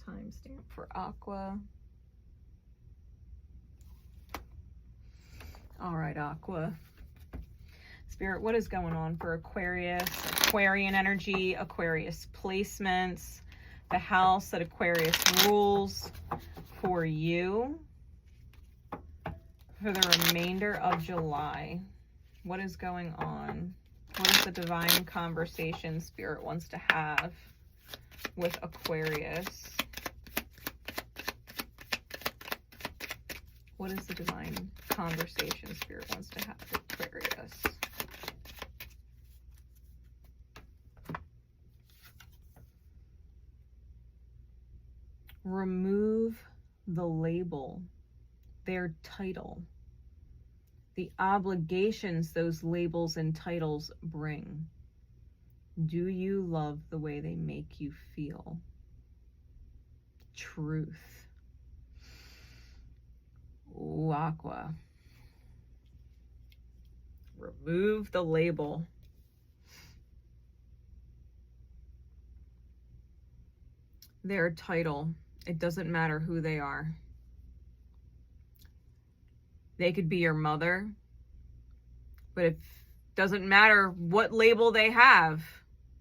Timestamp for Aqua. All right, Aqua. Spirit, what is going on for Aquarius? Aquarian energy, Aquarius placements, the house that Aquarius rules for you for the remainder of July. What is going on? What is the divine conversation Spirit wants to have with Aquarius? What is the divine conversation Spirit wants to have with Aquarius? Remove the label, their title, the obligations those labels and titles bring. Do you love the way they make you feel? Truth. Ooh, Aqua. Remove the label. Their title. It doesn't matter who they are. They could be your mother, but it doesn't matter what label they have.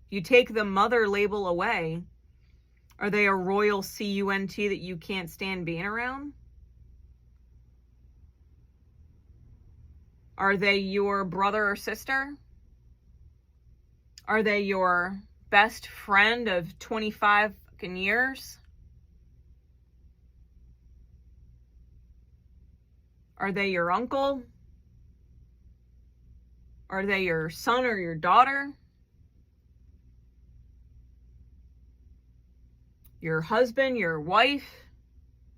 You take the mother label away. Are they a royal cunt that you can't stand being around? Are they your brother or sister? Are they your best friend of 25 fucking years? Are they your uncle? Are they your son or your daughter? Your husband, your wife,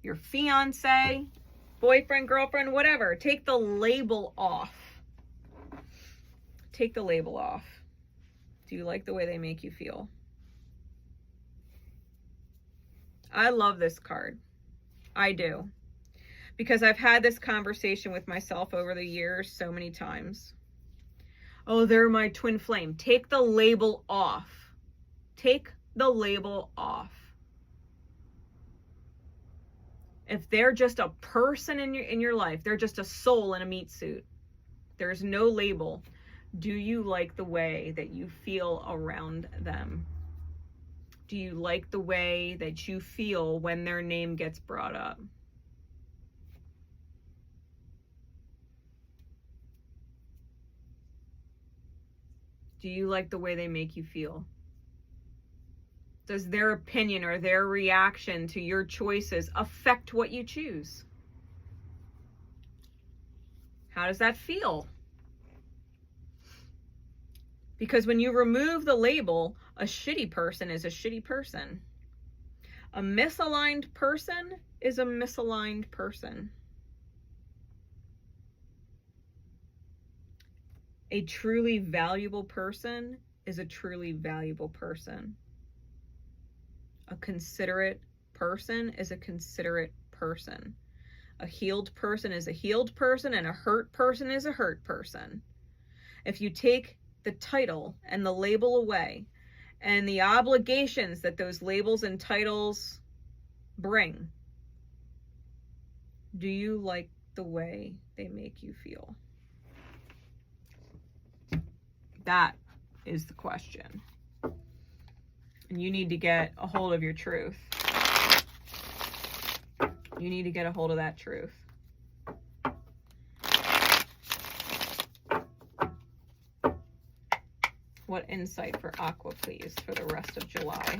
your fiance, boyfriend, girlfriend, whatever. Take the label off. Take the label off. Do you like the way they make you feel? I love this card. I do. Because I've had this conversation with myself over the years so many times. Oh, they're my twin flame. Take the label off. Take the label off. If they're just a person in your life, they're just a soul in a meat suit. There's no label. Do you like the way that you feel around them? Do you like the way that you feel when their name gets brought up? Do you like the way they make you feel? Does their opinion or their reaction to your choices affect what you choose? How does that feel? Because when you remove the label, a shitty person is a shitty person. A misaligned person is a misaligned person. A truly valuable person is a truly valuable person. A considerate person is a considerate person. A healed person is a healed person, and a hurt person is a hurt person. If you take the title and the label away, and the obligations that those labels and titles bring, do you like the way they make you feel? That is the question. And you need to get a hold of your truth. You need to get a hold of that truth. What insight for Aqua, please, for the rest of July?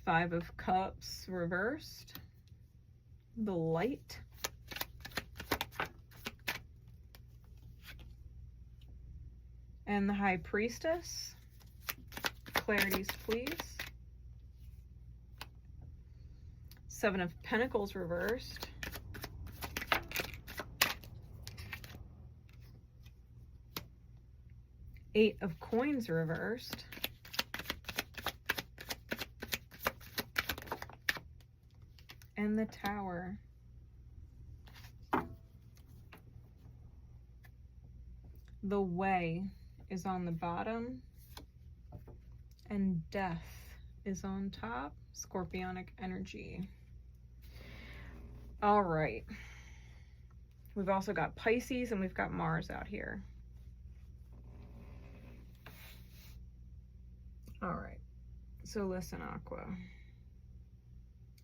Five of Cups reversed. The Light. And the High Priestess. Clarities, please. Seven of Pentacles reversed. Eight of Coins reversed. And the Tower. The Way is on the bottom. And Death is on top. Scorpionic energy. All right. We've also got Pisces and we've got Mars out here. All right. So listen, Aqua.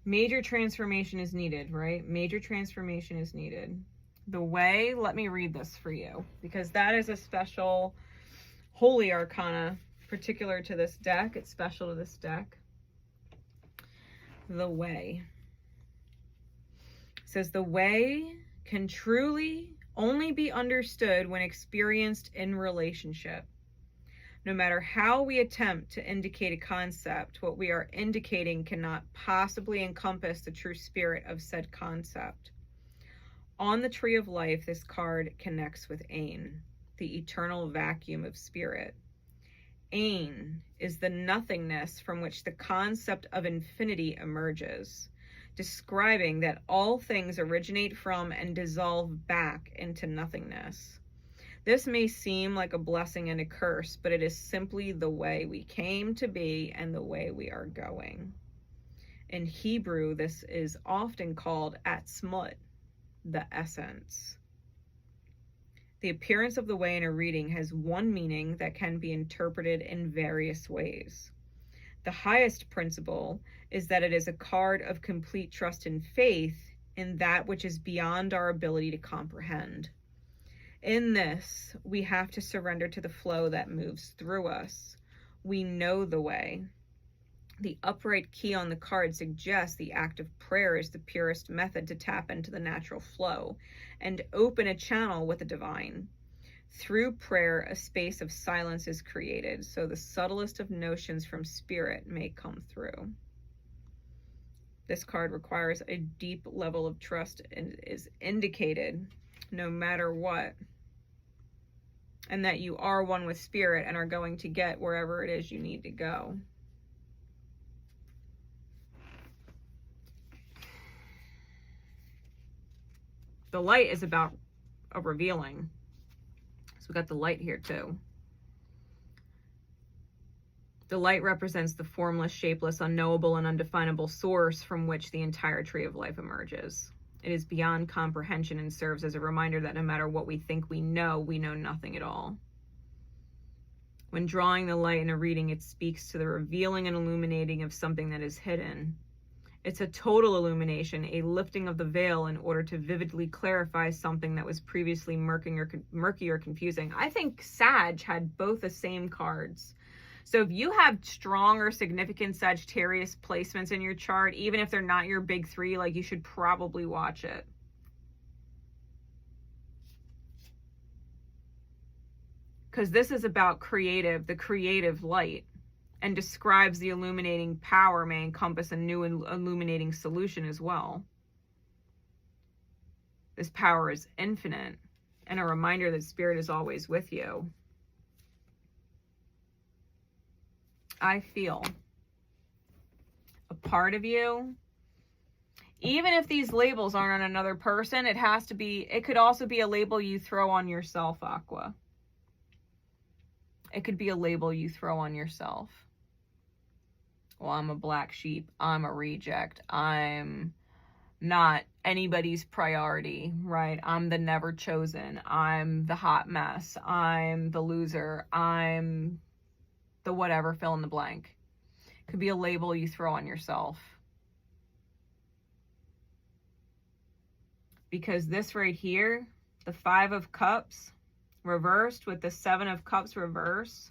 Major transformation is needed, right? Major transformation is needed. The Way, let me read this for you, because that is a special holy arcana particular to this deck. It's special to this deck. The Way. It says, the way can truly only be understood when experienced in relationship. No matter how we attempt to indicate a concept, what we are indicating cannot possibly encompass the true spirit of said concept. On the Tree of Life, this card connects with 𝐽𝐴𝐴, the eternal vacuum of spirit. 𝐽𝐴𝐴 is the nothingness from which the concept of infinity emerges, describing that all things originate from and dissolve back into nothingness. This may seem like a blessing and a curse, but it is simply the way we came to be and the way we are going. In Hebrew, this is often called 𝐴𝐴𝐴𝐴, the essence. The appearance of the way in a reading has one meaning that can be interpreted in various ways. The highest principle is that it is a card of complete trust and faith in that which is beyond our ability to comprehend. In this, we have to surrender to the flow that moves through us. We know the way. The upright key on the card suggests the act of prayer is the purest method to tap into the natural flow and open a channel with the divine. Through prayer, a space of silence is created, so the subtlest of notions from spirit may come through. This card requires a deep level of trust and is indicated no matter what, and that you are one with spirit and are going to get wherever it is you need to go. The light is about a revealing. So we got the light here too. The light represents the formless, shapeless, unknowable, and undefinable source from which the entire Tree of Life emerges. It is beyond comprehension and serves as a reminder that no matter what we think we know nothing at all. When drawing the light in a reading, it speaks to the revealing and illuminating of something that is hidden. It's a total illumination, a lifting of the veil in order to vividly clarify something that was previously murky or confusing. I think Sag had both the same cards. So if you have strong or significant Sagittarius placements in your chart, even if they're not your big three, like, you should probably watch it. Because this is about the creative light, and describes the illuminating power may encompass a new illuminating solution as well. This power is infinite and a reminder that spirit is always with you. I feel a part of you, even if these labels aren't on another person, it could also be a label you throw on yourself, Aqua. It could be a label you throw on yourself. Well, I'm a black sheep. I'm a reject. I'm not anybody's priority, right? I'm the never chosen. I'm the hot mess. I'm the loser. I'm the whatever, fill in the blank. Could be a label you throw on yourself. Because this right here, the 5 of Cups reversed with the 7 of Cups reverse.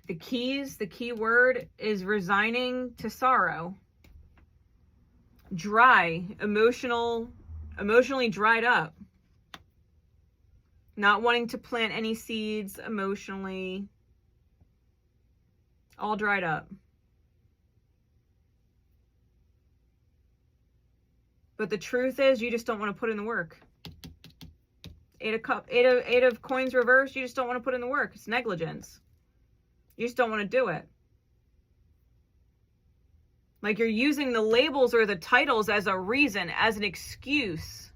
The key word is resigning to sorrow. Dry, emotionally dried up. Not wanting to plant any seeds emotionally. All dried up. But the truth is, you just don't want to put in the work. Eight of coins reversed, you just don't want to put in the work. It's negligence. You just don't want to do it. Like you're using the labels or the titles as a reason, as an excuse.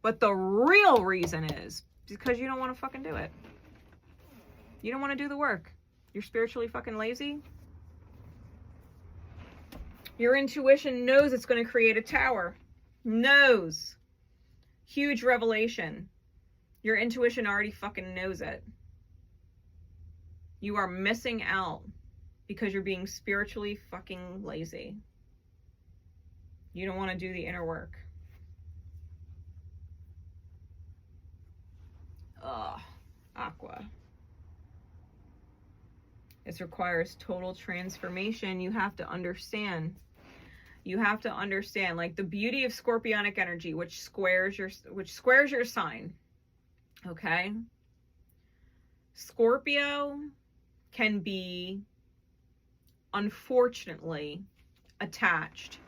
But the real reason is because you don't want to fucking do it. You don't want to do the work. You're spiritually fucking lazy. Your intuition knows it's going to create a tower. Knows. Huge revelation. Your intuition already fucking knows it. You are missing out because you're being spiritually fucking lazy. You don't want to do the inner work. Ugh. Aqua. This requires total transformation. You have to understand. You have to understand, like, the beauty of scorpionic energy, which squares your sign. Okay? Scorpio can be, unfortunately, attached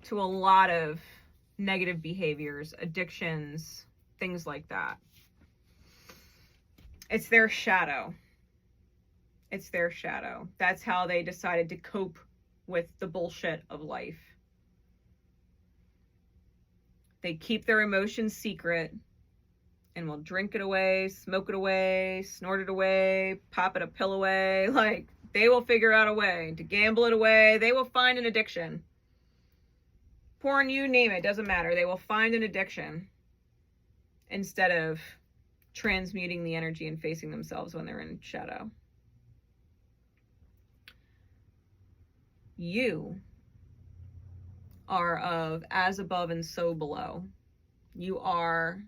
to a lot of negative behaviors, addictions, things like that. It's their shadow. It's their shadow. That's how they decided to cope with the bullshit of life. They keep their emotions secret and will drink it away, smoke it away, snort it away, pop it a pill away. Like, they will figure out a way to gamble it away. They will find an addiction. Porn, you name it, doesn't matter. They will find an addiction instead of transmuting the energy and facing themselves when they're in shadow. You are of as above and so below. You are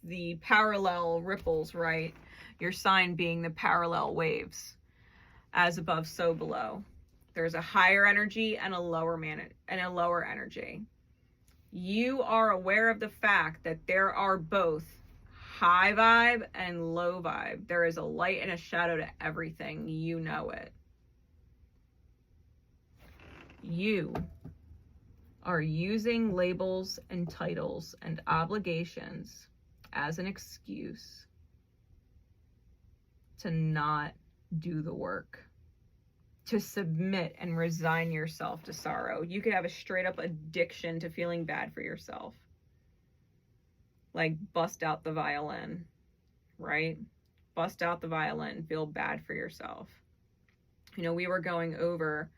the parallel ripples, right? Your sign being the parallel waves. As above, so below. There's a higher energy and a lower energy. You are aware of the fact that there are both high vibe and low vibe. There is a light and a shadow to everything. You know it. You are using labels and titles and obligations as an excuse to not do the work, to submit and resign yourself to sorrow. You could have a straight up addiction to feeling bad for yourself. Like, bust out the violin, right? Bust out the violin, feel bad for yourself. You know, we were going over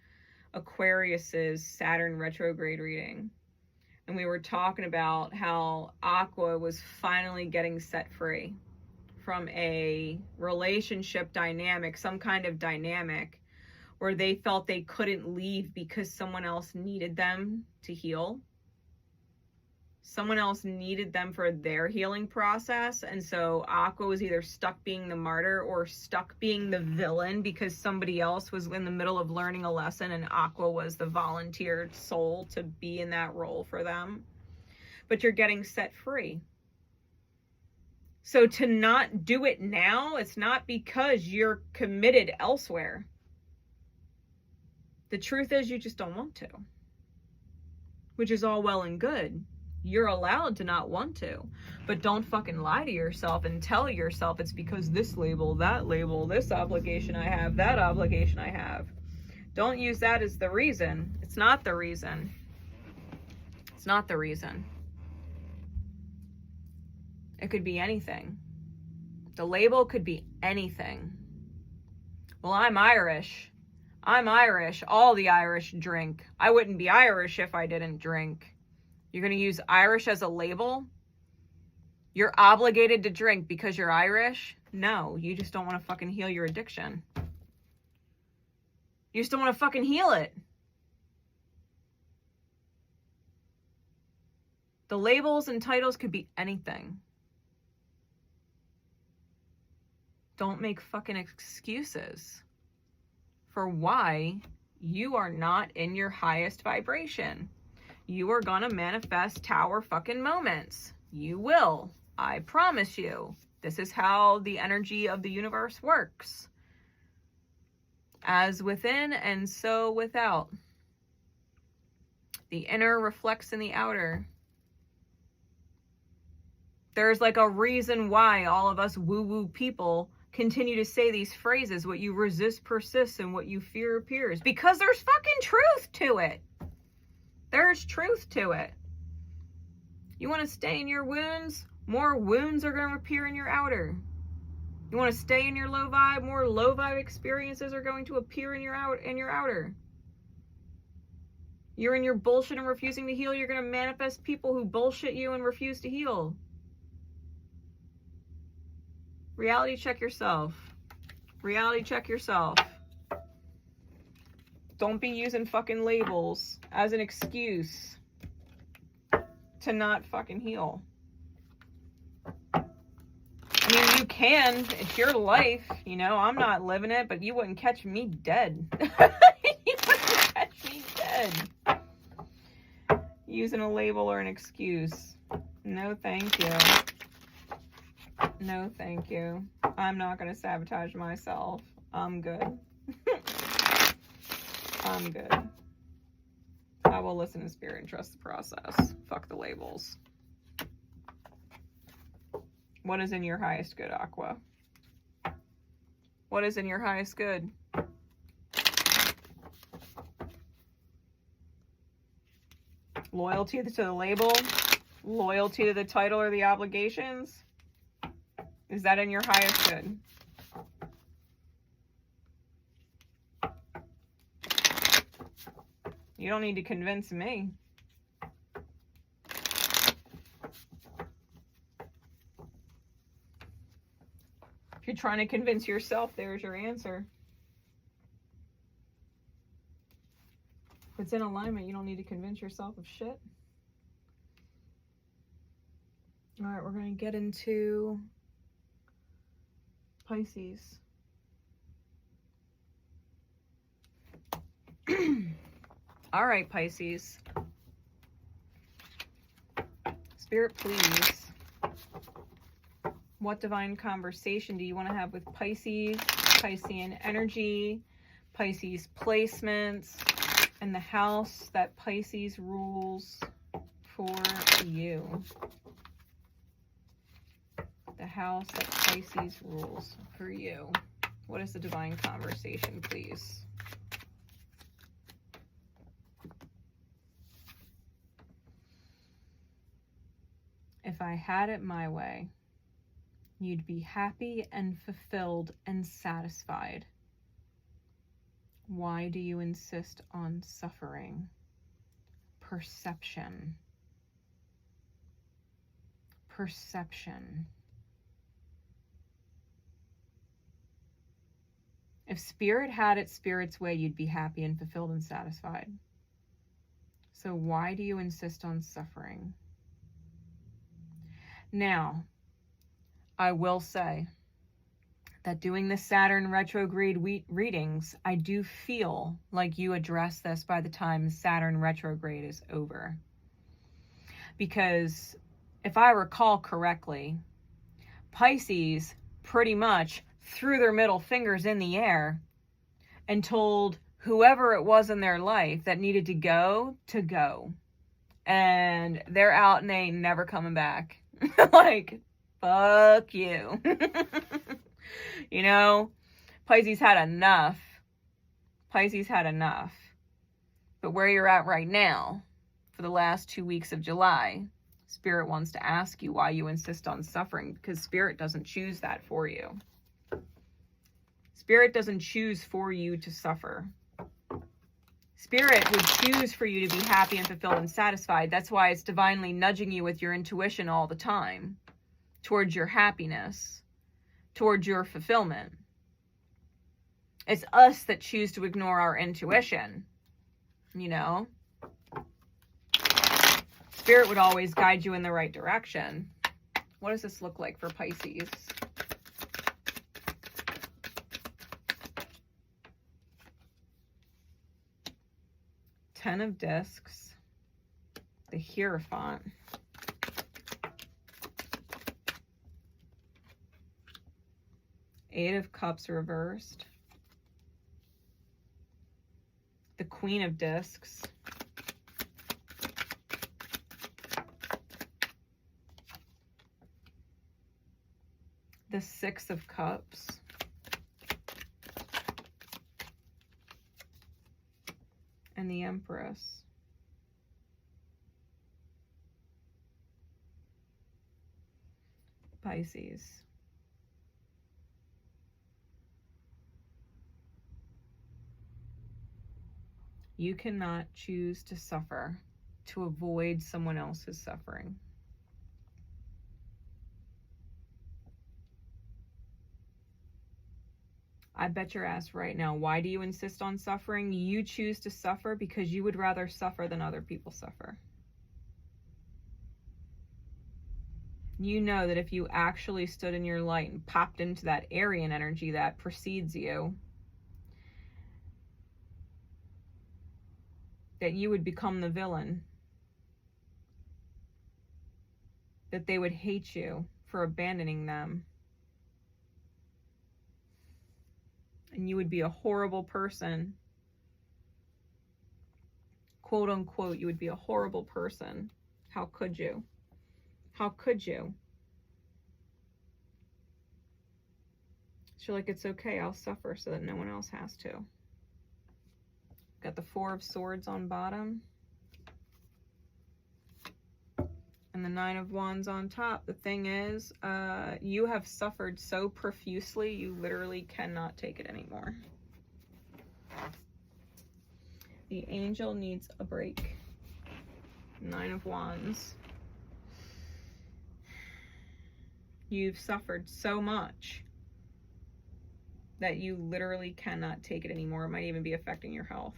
Aquarius's Saturn retrograde reading, and we were talking about how Aqua was finally getting set free from a relationship dynamic, some kind of dynamic where they felt they couldn't leave because someone else needed them to heal. Someone else needed them for their healing process. And so Aqua was either stuck being the martyr or stuck being the villain because somebody else was in the middle of learning a lesson and Aqua was the volunteered soul to be in that role for them. But you're getting set free. So to not do it now, it's not because you're committed elsewhere. The truth is you just don't want to, which is all well and good. You're allowed to not want to, but don't fucking lie to yourself and tell yourself it's because this label, that label, this obligation I have, that obligation I have. Don't use that as the reason. It's not the reason. It's not the reason. It could be anything. The label could be anything. Well, I'm Irish. I'm Irish. All the Irish drink. I wouldn't be Irish if I didn't drink. You're going to use Irish as a label? You're obligated to drink because you're Irish? No, you just don't want to fucking heal your addiction. You just don't want to fucking heal it. The labels and titles could be anything. Don't make fucking excuses for why you are not in your highest vibration. You are gonna manifest tower fucking moments. You will. I promise you. This is how the energy of the universe works. As within and so without. The inner reflects in the outer. There's like a reason why all of us woo-woo people continue to say these phrases, what you resist persists and what you fear appears. Because there's fucking truth to it. There's truth to it. You want to stay in your wounds? More wounds are going to appear in your outer. You want to stay in your low vibe? More low vibe experiences are going to appear in your outer. You're in your bullshit and refusing to heal. You're going to manifest people who bullshit you and refuse to heal. Reality check yourself. Reality check yourself. Don't be using fucking labels as an excuse to not fucking heal. I mean, you can. It's your life. You know, I'm not living it, but you wouldn't catch me dead. You wouldn't catch me dead. Using a label or an excuse. No, thank you. No, thank you. I'm not going to sabotage myself. I'm good. I'm good. I will listen to spirit and trust the process. Fuck the labels. What is in your highest good, Aqua? What is in your highest good? Loyalty to the label? Loyalty to the title or the obligations? Is that in your highest good? You don't need to convince me. If you're trying to convince yourself, there's your answer. If it's in alignment, you don't need to convince yourself of shit. All right, we're going to get into Pisces. All right, Pisces. Spirit, please. What divine conversation do you want to have with Pisces, Piscean energy, Pisces placements, and the house that Pisces rules for you? The house that Pisces rules for you. What is the divine conversation, please? If I had it my way, you'd be happy and fulfilled and satisfied. Why do you insist on suffering? Perception. Perception. If spirit had it spirit's way, you'd be happy and fulfilled and satisfied. So why do you insist on suffering? Now, I will say that doing the Saturn retrograde readings, I do feel like you address this by the time Saturn retrograde is over. Because if I recall correctly, Pisces pretty much threw their middle fingers in the air and told whoever it was in their life that needed to go. And they're out and they ain't never coming back. Like, fuck you. You know, Pisces had enough. Pisces had enough. But where you're at right now, for the last 2 weeks of July, Spirit wants to ask you why you insist on suffering, because Spirit doesn't choose that for you. Spirit doesn't choose for you to suffer. Spirit would choose for you to be happy and fulfilled and satisfied. That's why it's divinely nudging you with your intuition all the time towards your happiness, towards your fulfillment. It's us that choose to ignore our intuition, you know? Spirit would always guide you in the right direction. What does this look like for Pisces? Ten of Discs, the Hierophant, Eight of Cups reversed. The Queen of Discs. The Six of Cups. And the Empress. Pisces. You cannot choose to suffer to avoid someone else's suffering. I bet your ass right now, why do you insist on suffering? You choose to suffer because you would rather suffer than other people suffer. You know that if you actually stood in your light and popped into that Aryan energy that precedes you, that you would become the villain. That they would hate you for abandoning them. And you would be a horrible person. Quote unquote, you would be a horrible person. How could you? How could you? So you're like, it's okay, I'll suffer so that no one else has to. Got the Four of Swords on bottom. And the Nine of Wands on top. The thing is, you have suffered so profusely, you literally cannot take it anymore. The angel needs a break. Nine of Wands. You've suffered so much that you literally cannot take it anymore. It might even be affecting your health.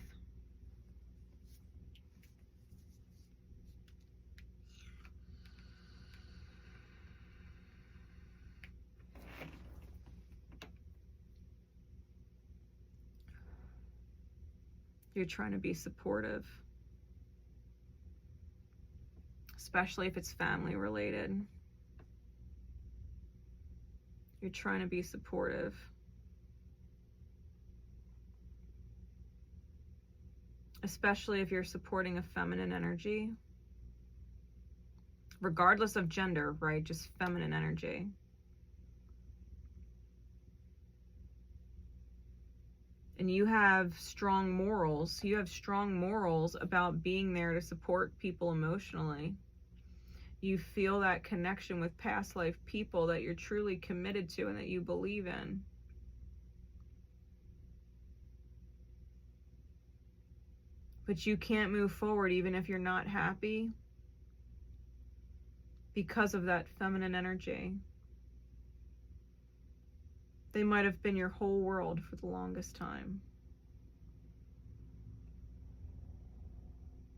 You're trying to be supportive, especially if it's family related. You're trying to be supportive. Especially if you're supporting a feminine energy. Regardless of gender, right? Just feminine energy. And you have strong morals. You have strong morals about being there to support people emotionally. You feel that connection with past life people that you're truly committed to and that you believe in. But you can't move forward even if you're not happy because of that feminine energy. They might have been your whole world for the longest time.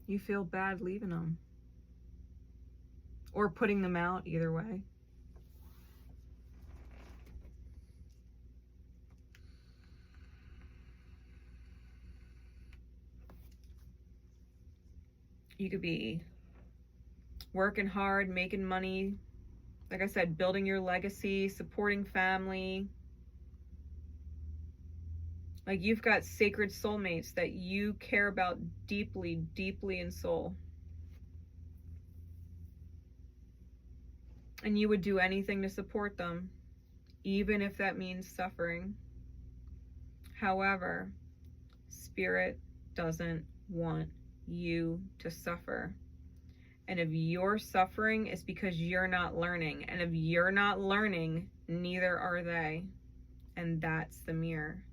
You feel bad leaving them. Or putting them out, either way. You could be working hard, making money, like I said, building your legacy, supporting family. Like you've got sacred soulmates that you care about deeply, deeply in soul. And you would do anything to support them, even if that means suffering. However, Spirit doesn't want you to suffer. And if you're suffering, it's because you're not learning. And if you're not learning, neither are they. And that's the mirror.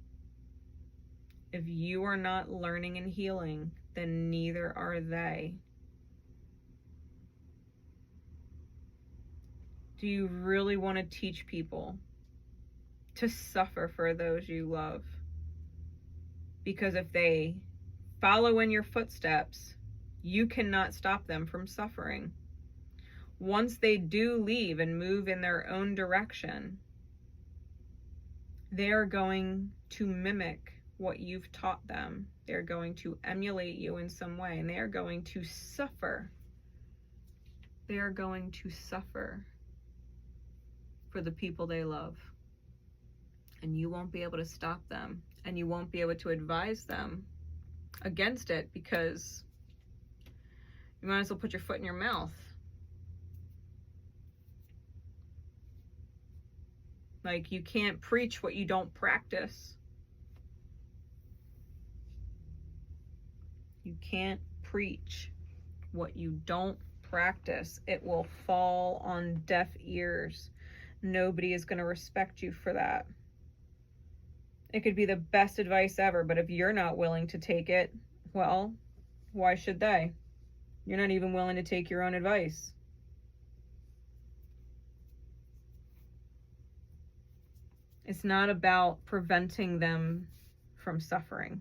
If you are not learning and healing, then neither are they. Do you really want to teach people to suffer for those you love? Because if they follow in your footsteps, you cannot stop them from suffering. Once they do leave and move in their own direction, they are going to mimic what you've taught them. They're going to emulate you in some way, and they are going to suffer. They are going to suffer for the people they love. And you won't be able to stop them. And you won't be able to advise them against it, because you might as well put your foot in your mouth. Like, you can't preach what you don't practice. You can't preach what you don't practice. It will fall on deaf ears. Nobody is going to respect you for that. It could be the best advice ever, but if you're not willing to take it, well, why should they? You're not even willing to take your own advice. It's not about preventing them from suffering.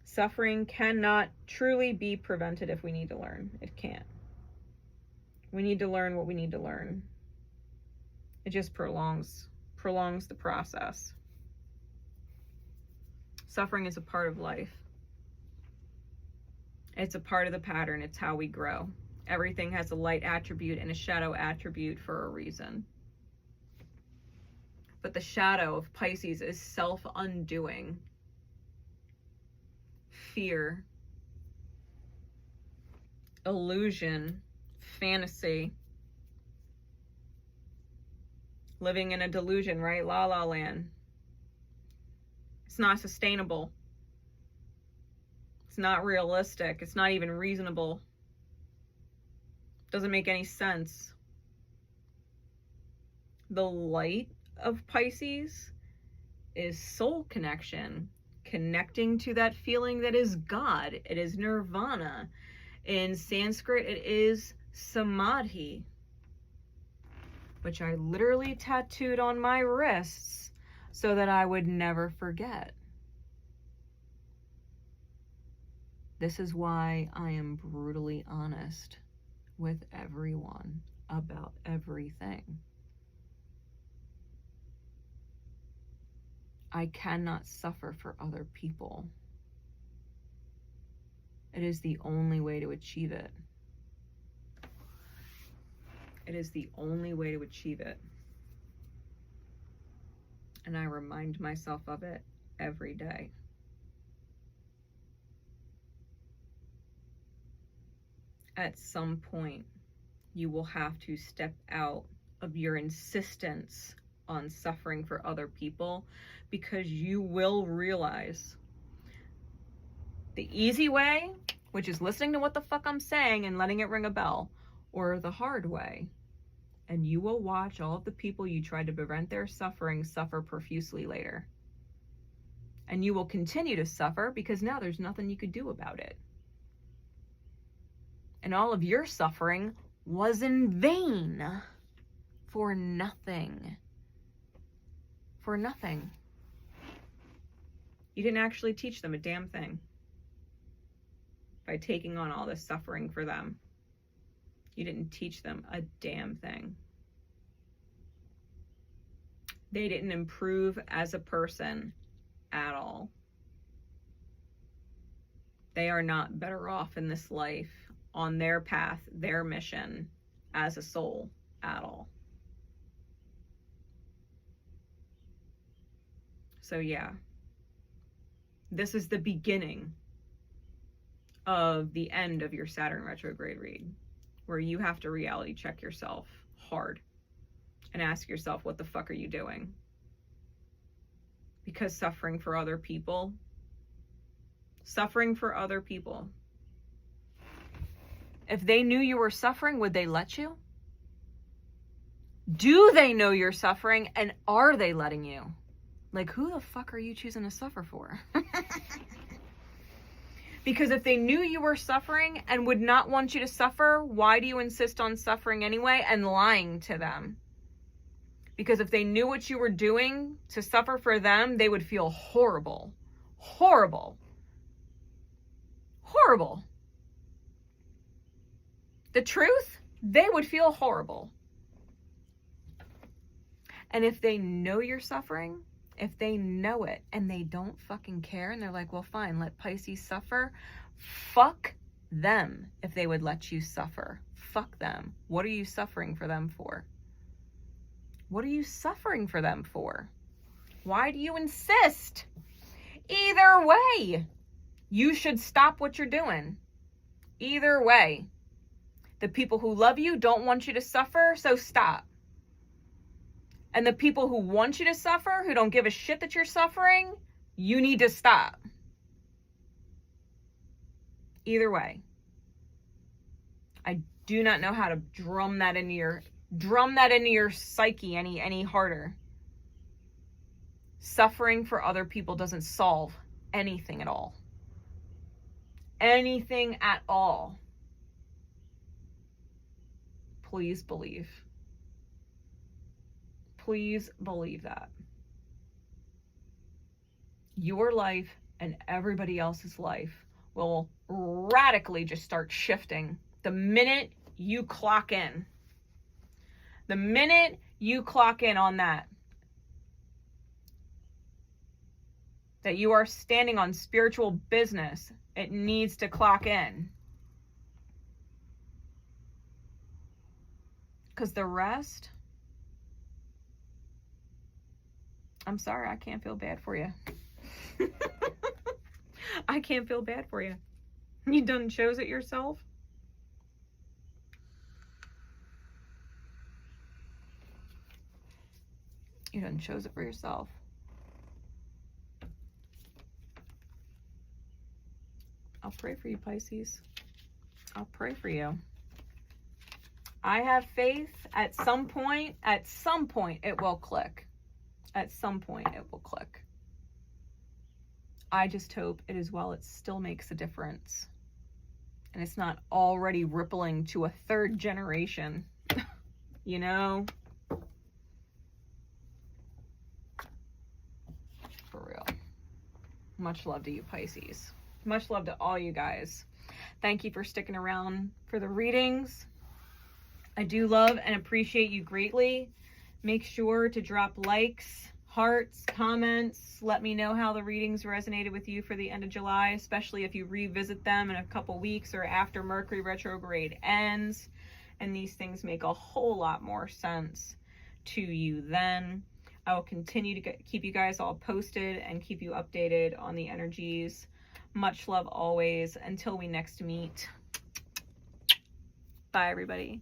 Suffering cannot truly be prevented if we need to learn. It can't. We need to learn what we need to learn. It just prolongs the process. Suffering is a part of life. It's a part of the pattern. It's how we grow. Everything has a light attribute and a shadow attribute for a reason. But the shadow of Pisces is self-undoing. Fear. Illusion. Fantasy. Living in a delusion, right? La La Land. It's not sustainable. It's not realistic. It's not even reasonable. Doesn't make any sense. The light of Pisces is soul connection, connecting to that feeling that is God. It is nirvana. In Sanskrit, it is samadhi, which I literally tattooed on my wrists so that I would never forget. This is why I am brutally honest with everyone about everything. I cannot suffer for other people. It is the only way to achieve it. It is the only way to achieve it. And I remind myself of it every day. At some point, you will have to step out of your insistence on suffering for other people, because you will realize the easy way, which is listening to what the fuck I'm saying and letting it ring a bell, or the hard way. And you will watch all of the people you tried to prevent their suffering suffer profusely later. And you will continue to suffer because now there's nothing you could do about it. And all of your suffering was in vain. For nothing. For nothing. You didn't actually teach them a damn thing by taking on all this suffering for them. You didn't teach them a damn thing. They didn't improve as a person at all. They are not better off in this life, on their path, their mission, as a soul at all. So yeah, this is the beginning of the end of your Saturn retrograde read, where you have to reality check yourself hard and ask yourself, what the fuck are you doing? Because suffering for other people, if they knew you were suffering, would they let you? Do they know you're suffering, and are they letting you? Like, who the fuck are you choosing to suffer for? Because if they knew you were suffering and would not want you to suffer, why do you insist on suffering anyway and lying to them? Because if they knew what you were doing to suffer for them, they would feel horrible. Horrible. Horrible. The truth, they would feel horrible. And if they know you're suffering, if they know it and they don't fucking care and they're like, well, fine, let Pisces suffer, fuck them if they would let you suffer. Fuck them. What are you suffering for them for? What are you suffering for them for? Why do you insist? Either way, you should stop what you're doing. Either way. The people who love you don't want you to suffer, so stop. And the people who want you to suffer, who don't give a shit that you're suffering, you need to stop. Either way. I do not know how to drum that into your psyche any harder. Suffering for other people doesn't solve anything at all. Anything at all. Please believe. Please believe that. Your life and everybody else's life will radically just start shifting the minute you clock in. The minute you clock in on that you are standing on spiritual business, it needs to clock in. Because the rest, I'm sorry, I can't feel bad for you. I can't feel bad for you. You done chose it yourself? You done chose it for yourself. I'll pray for you, Pisces. I'll pray for you. I have faith at some point it will click. At some point it will click. I just hope it is while it still makes a difference. And it's not already rippling to a third generation. You know? For real. Much love to you, Pisces. Much love to all you guys. Thank you for sticking around for the readings. I do love and appreciate you greatly. Make sure to drop likes, hearts, comments. Let me know how the readings resonated with you for the end of July, especially if you revisit them in a couple weeks or after Mercury retrograde ends. And these things make a whole lot more sense to you then. I will continue to keep you guys all posted and keep you updated on the energies. Much love always. Until we next meet. Bye, everybody.